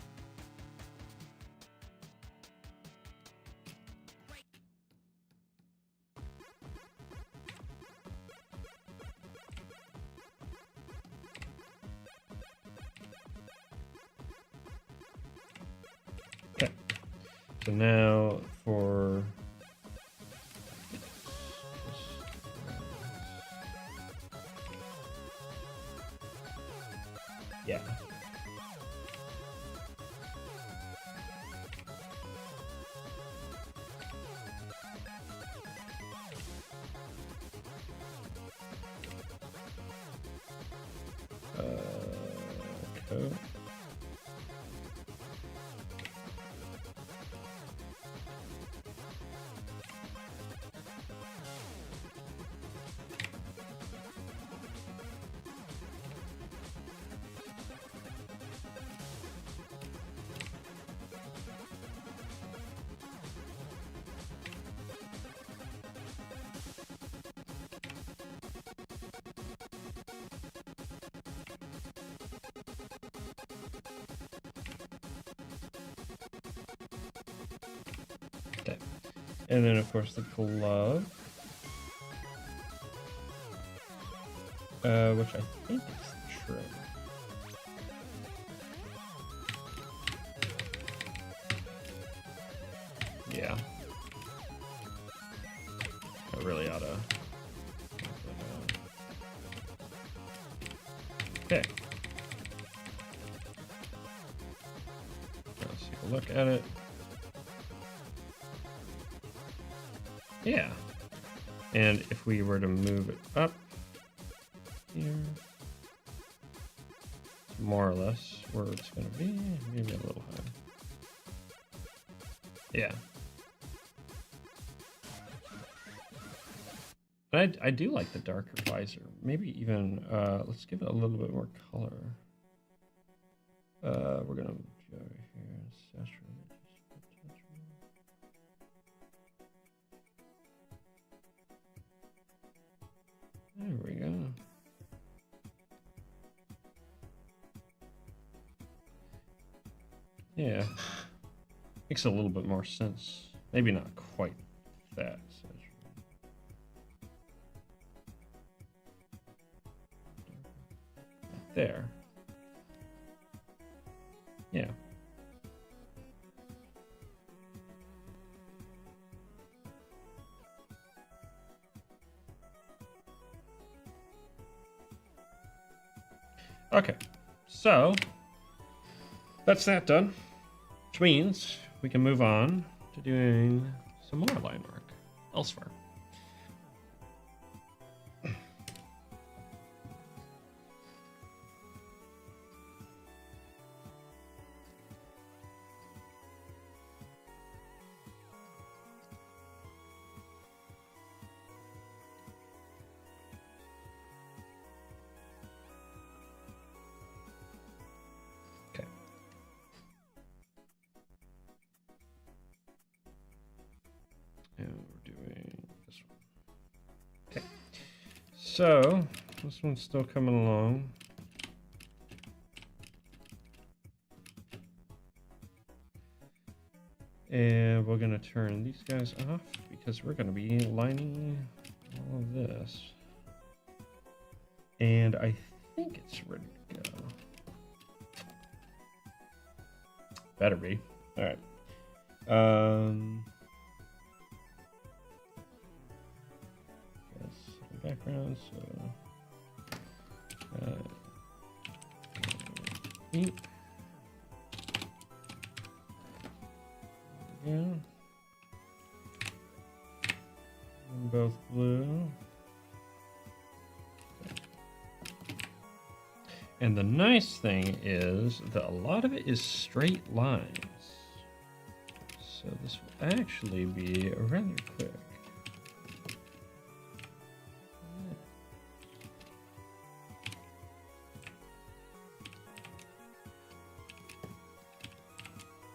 Okay, so now for yeah. Coat. Okay. And then, of course, the glove, which I think is trim. Yeah. I really ought to. Okay. Let's take a look at it. Yeah. And if we were to move it up here, it's more or less where it's going to be, maybe a little higher. Yeah. But I do like the darker visor. Maybe even, let's give it a little bit more color. We're going to go over here and saturate. There we go. Yeah. Makes a little bit more sense. Maybe not quite that saturated. There. Yeah. Okay, so that's that done, which means we can move on to doing some more line work elsewhere. So this one's still coming along. And we're gonna turn these guys off because we're gonna be lining all of this. And I think it's ready to go. Better be. All right. Yes, background. So, ink. Yeah. And both blue. And the nice thing is that a lot of it is straight lines. So this will actually be rather quick.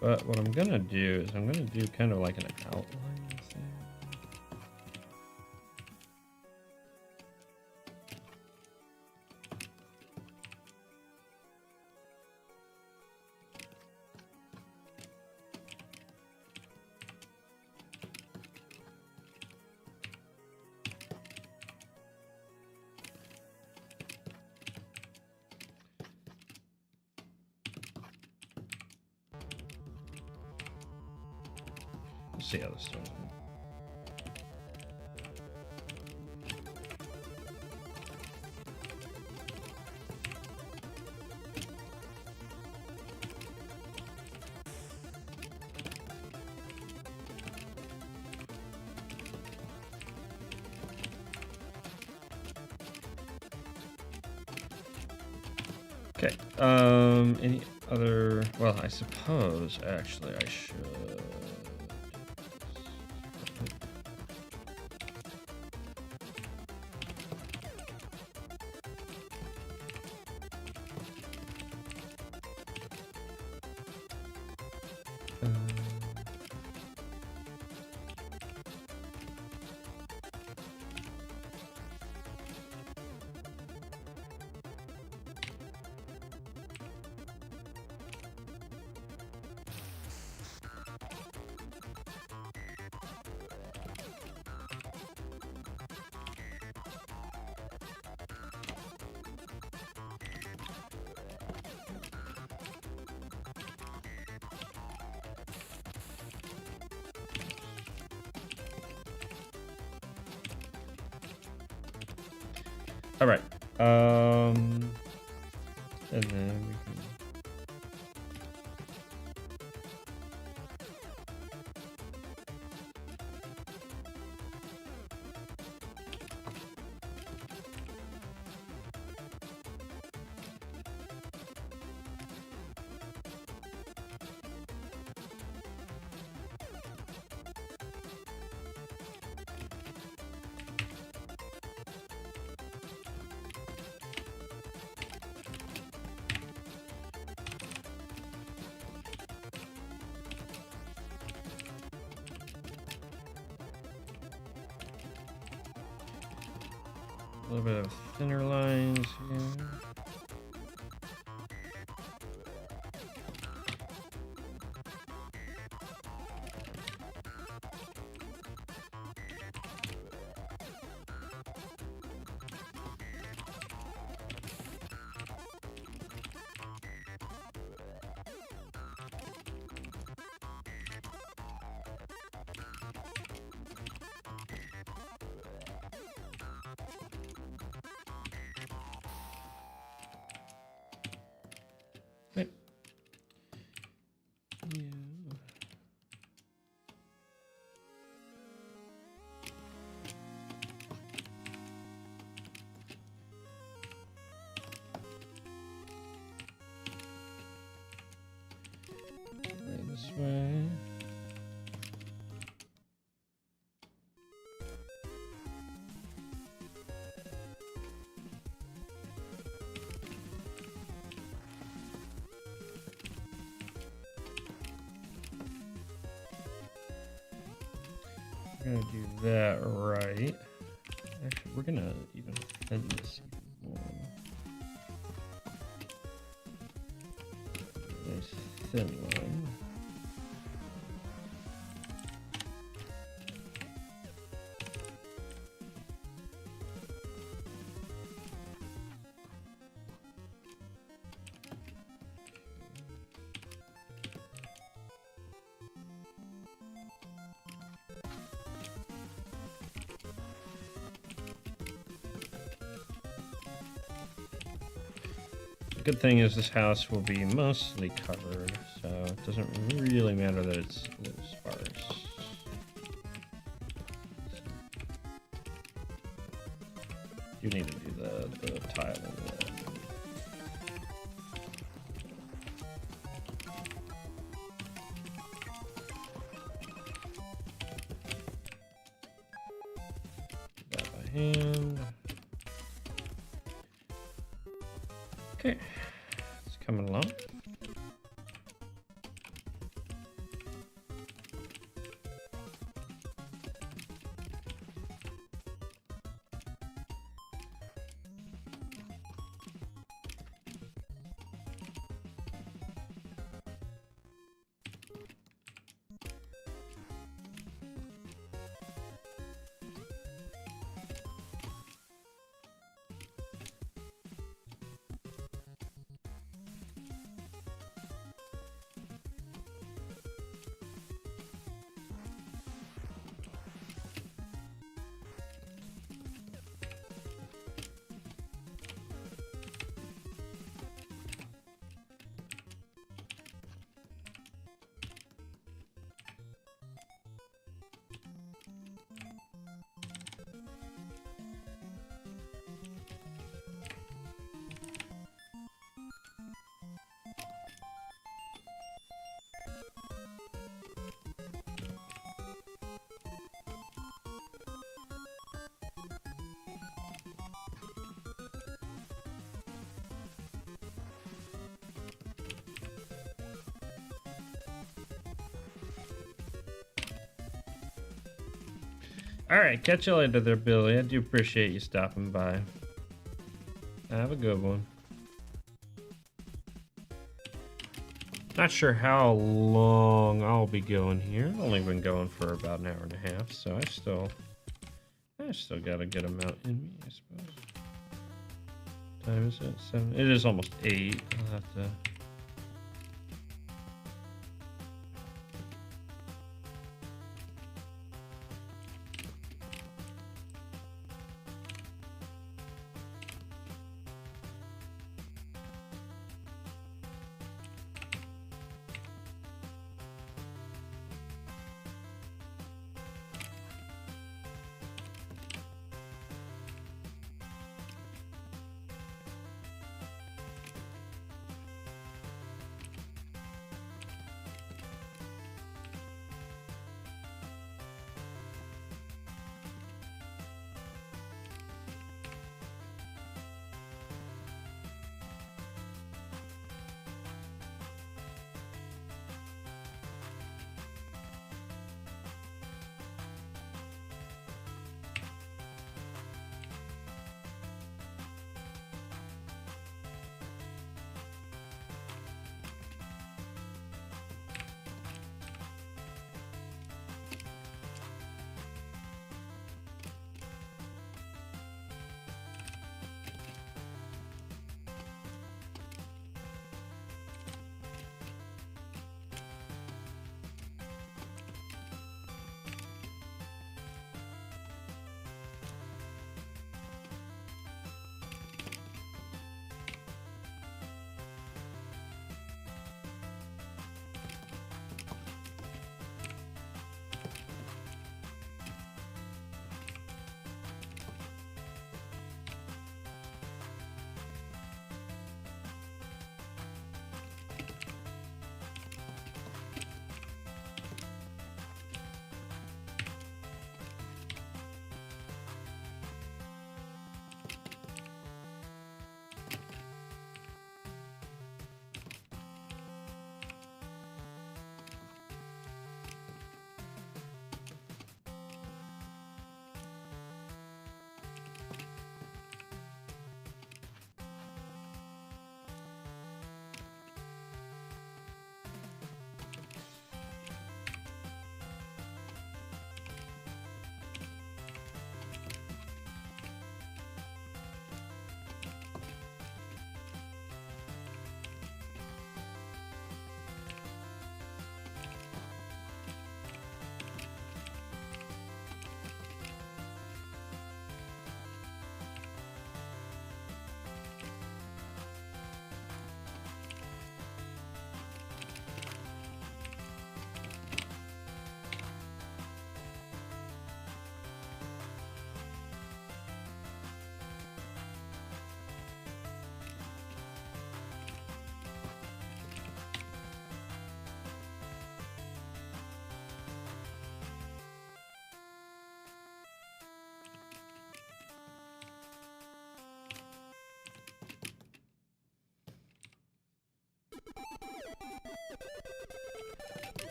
But what I'm gonna do is I'm gonna do kind of like an outline thing. Let's see how this turns out. Okay, any other, well, I suppose, actually, I should. All right. And then we can. A little bit of thinner lines here. Right. Yeah. Right this way. We're gonna do that right. Actually, we're gonna even And this even more. Nice thin line. Good thing is this house will be mostly covered, so it doesn't really matter that it's a little sparse. You need to do the tile and that by hand. Okay, it's coming along. All right, catch you later there, Billy. I do appreciate you stopping by. Have a good one. Not sure how long I'll be going here. I've only been going for about an hour and a half, so I still got a good amount in me, I suppose. What time is it? 7? It is almost 8. I'll have to.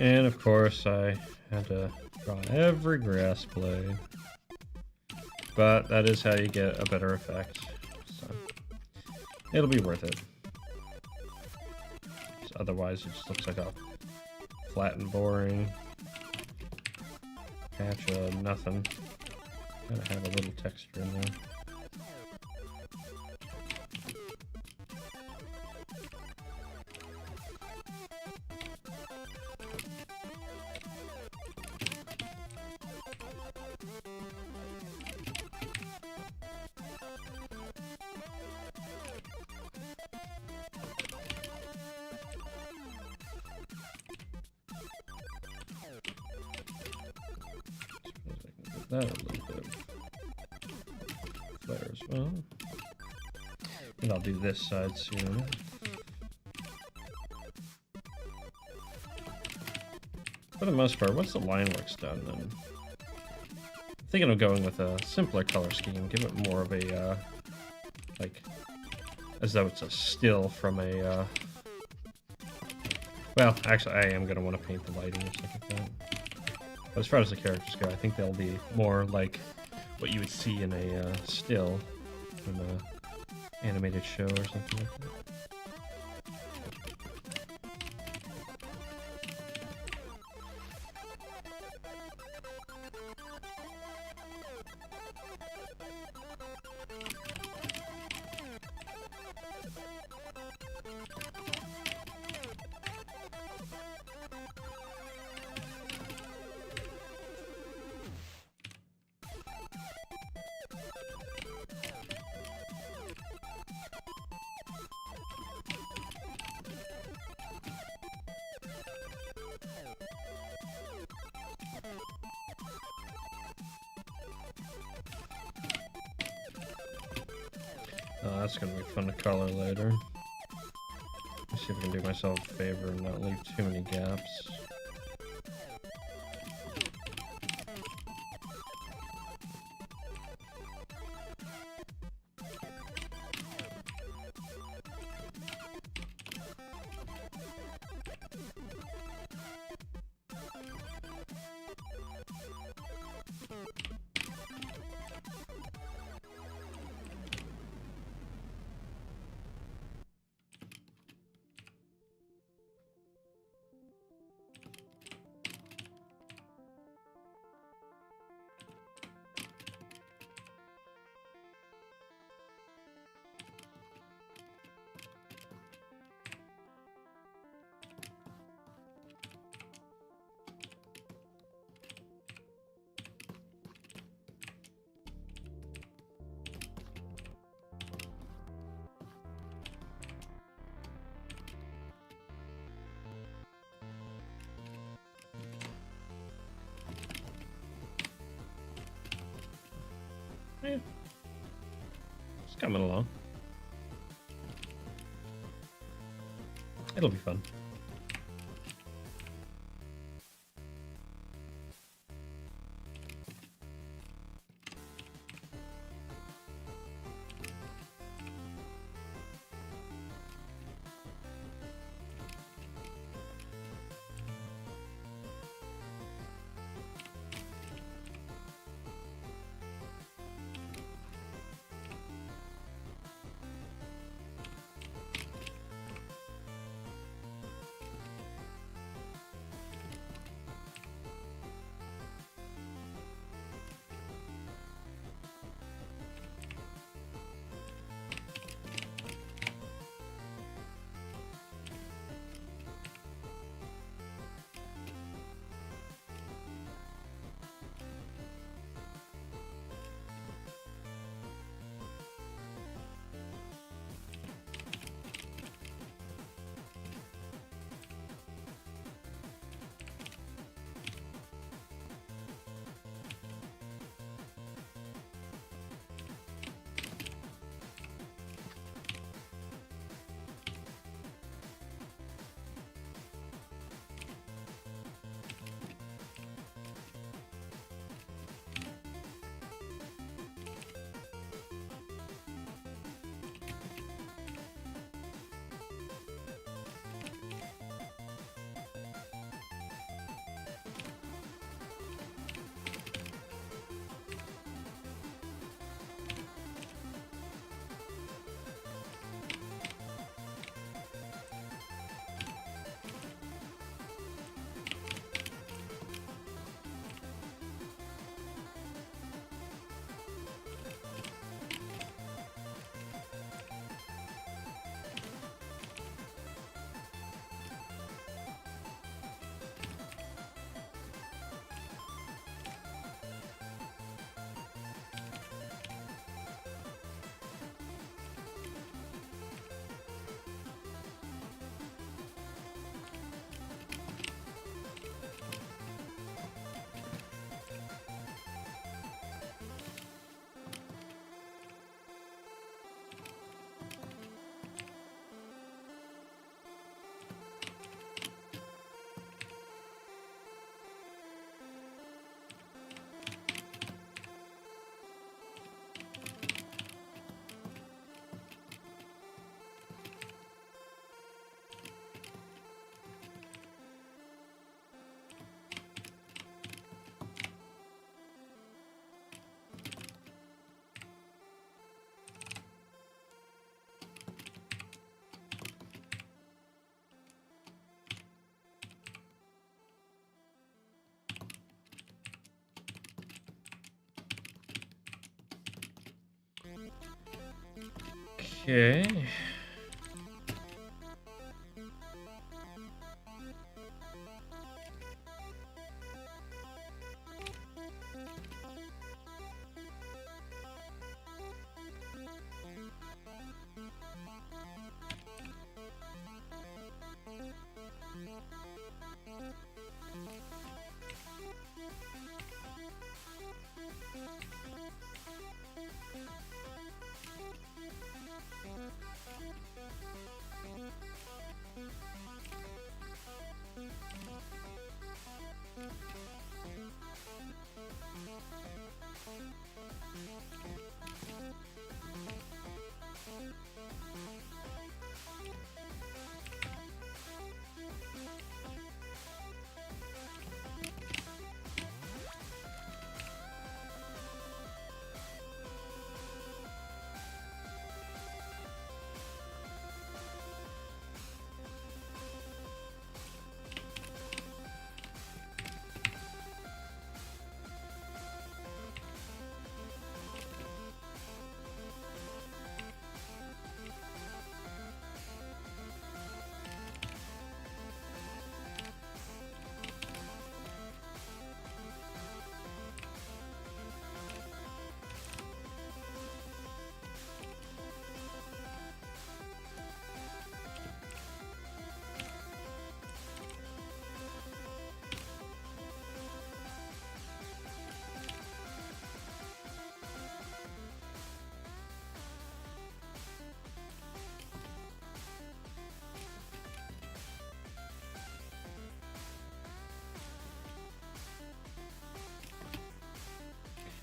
And of course I had to draw every grass blade. But that is how you get a better effect. So it'll be worth it. Otherwise it just looks like a flat and boring patch of nothing. Gotta have a little texture in there. That a little bit of flare as well. And I'll do this side soon. For the most part, once the line work's done, then I'm thinking of going with a simpler color scheme. Give it more of a, like, as though it's a still from a, well, actually, I am going to want to paint the lighting and stuff like that. But as far as the characters go, I think they'll be more like what you would see in a still from an animated show or something like that. That's gonna be fun to color later. Let's see if I can do myself a favor and not leave too many gaps. Yeah. It's coming along. It'll be fun. Okay.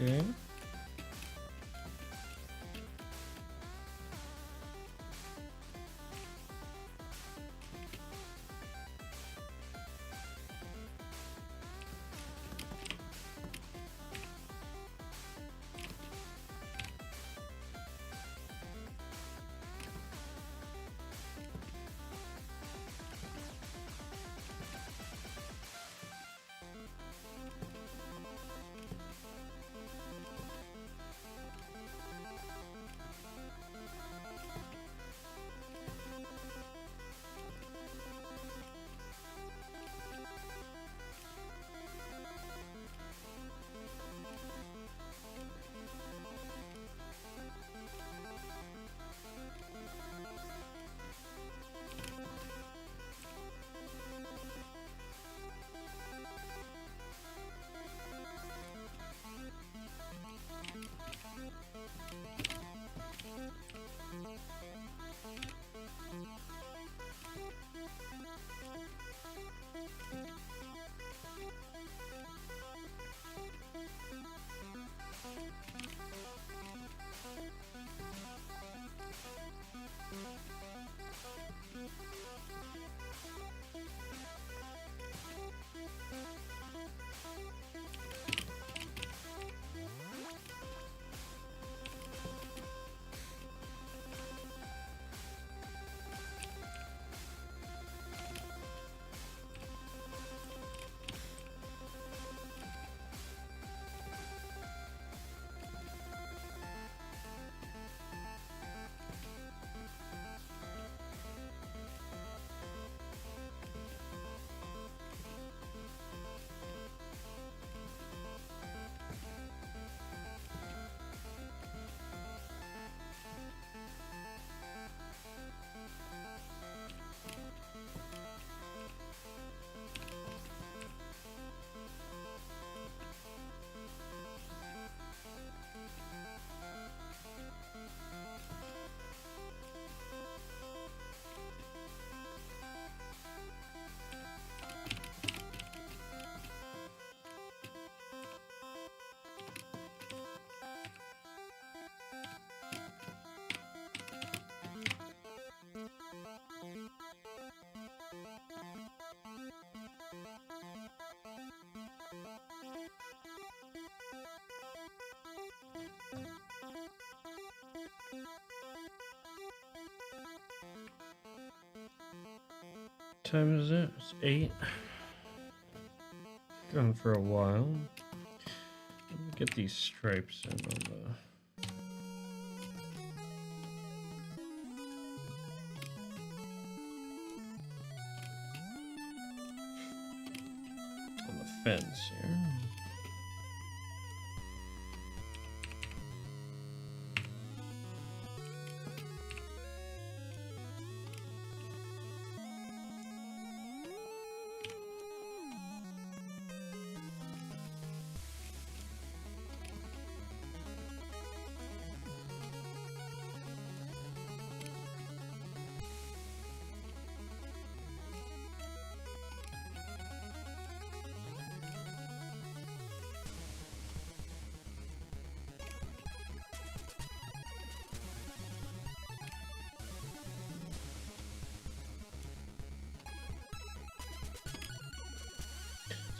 Okay. Time is it? It's 8. Gone for a while. Let me get these stripes in on the fence here.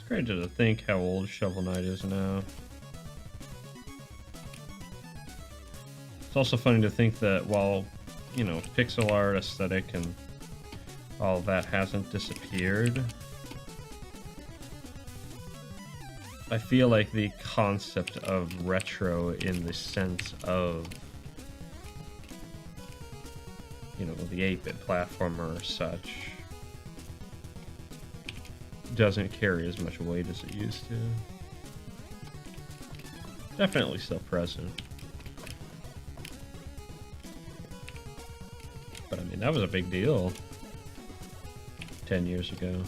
Crazy to think how old Shovel Knight is now. It's also funny to think that while, you know, pixel art aesthetic and all that hasn't disappeared, I feel like the concept of retro in the sense of, you know, the 8-bit platformer or such doesn't carry as much weight as it used to. Definitely still present. But I mean, that was a big deal 10 years ago.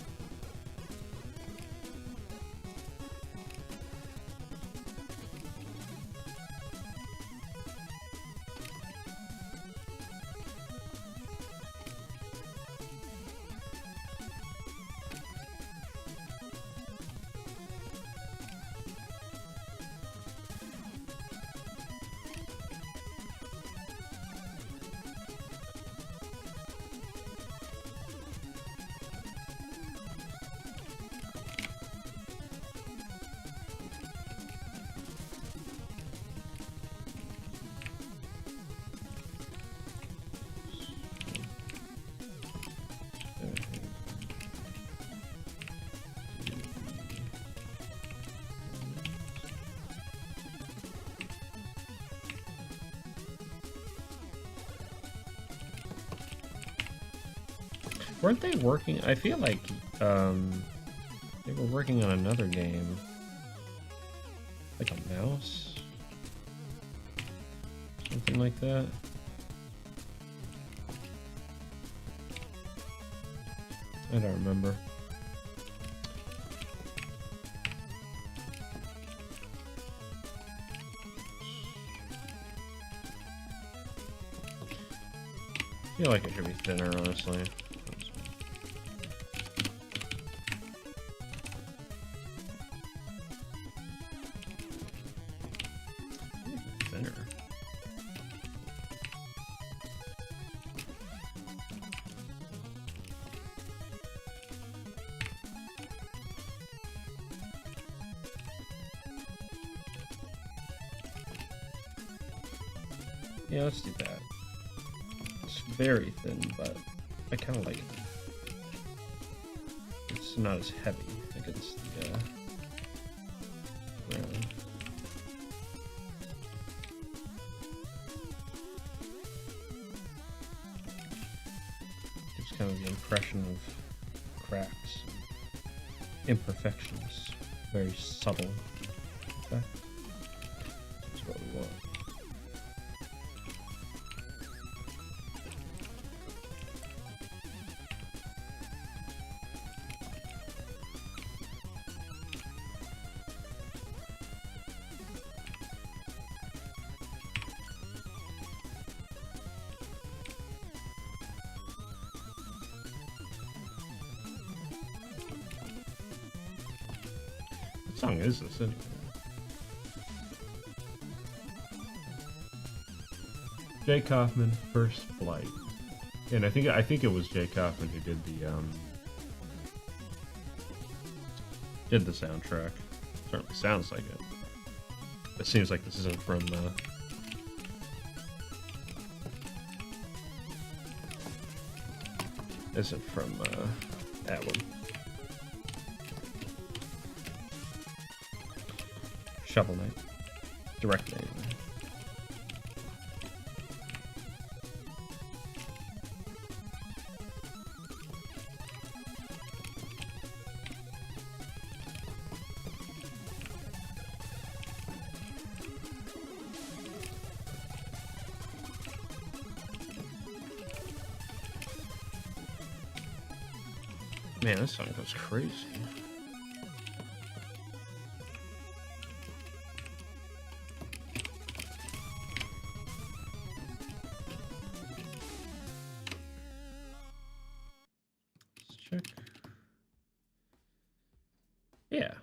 Weren't they working? I feel like they were working on another game, like a mouse, something like that. I don't remember. I feel like it should be thinner, honestly. Yeah, let's do that. It's very thin, but I kind of like it. It's not as heavy against the ground. Gives kind of the impression of cracks and imperfections. Very subtle effect. That's what we want. What song is this anyway? Jay Kaufman, First Flight. And I think it was Jay Kaufman who did the soundtrack. Certainly sounds like it. It seems like this isn't from that one. Shovel Knight. Direct name. Man, this song goes crazy. Let's check. Yeah.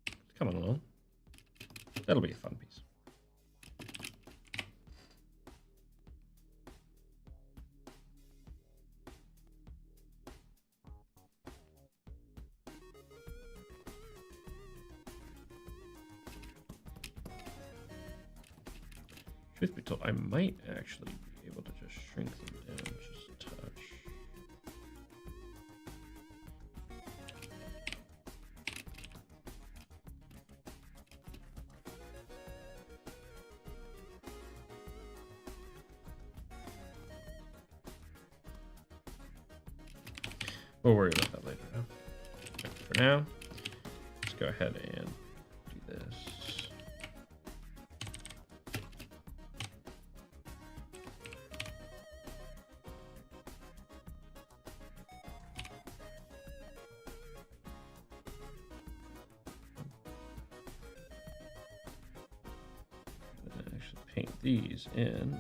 It's coming along. That'll be a fun piece. Truth be told, I might actually be able to just shrink them down just a touch. We'll worry about that later. For now, let's go ahead and do this. Actually paint these in.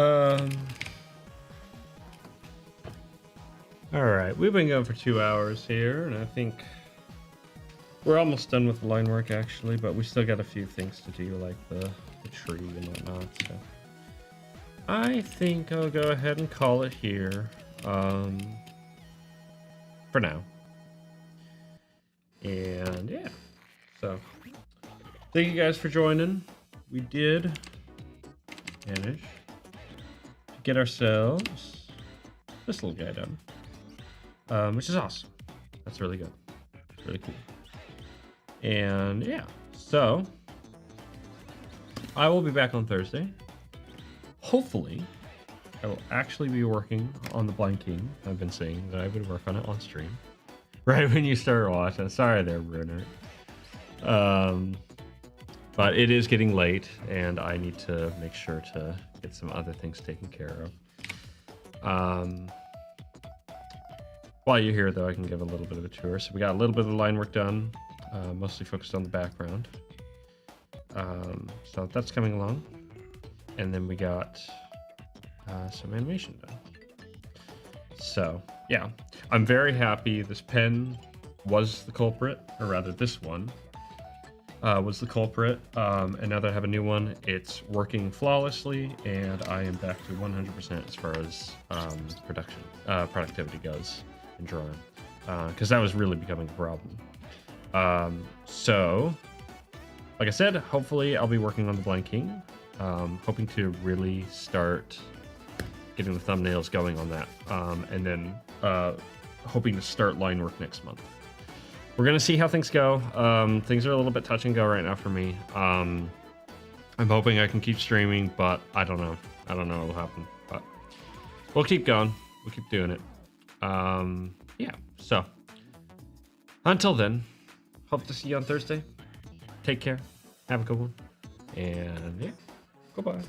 All right, we've been going for 2 hours here, and I think we're almost done with the line work actually, but we still got a few things to do, like the tree and whatnot. So I think I'll go ahead and call it here for now. And yeah, so thank you guys for joining. We did manage to get ourselves this little guy done, which is awesome. That's really good. It's really cool. And yeah, so I will be back on Thursday. Hopefully, I will actually be working on the Blind King. I've been saying that I would work on it on stream. Right when you start watching. Sorry there, Bruner. But it is getting late, and I need to make sure to get some other things taken care of. While you're here, though, I can give a little bit of a tour. So we got a little bit of the line work done, mostly focused on the background. So that's coming along. And then we got some animation done. So, yeah, I'm very happy. This pen was the culprit, or rather this one was the culprit. And now that I have a new one, it's working flawlessly, and I am back to 100% as far as productivity goes in drawing, because that was really becoming a problem. So, like I said, hopefully I'll be working on the Blind King. Hoping to really start getting the thumbnails going on that, and then hoping to start line work next month. We're gonna see how things go. Things are a little bit touch and go right now for me. I'm hoping I can keep streaming, but I don't know. I don't know what will happen, but we'll keep going. We'll keep doing it. Yeah, so until then, hope to see you on Thursday. Take care. Have a good one. And yeah, goodbye.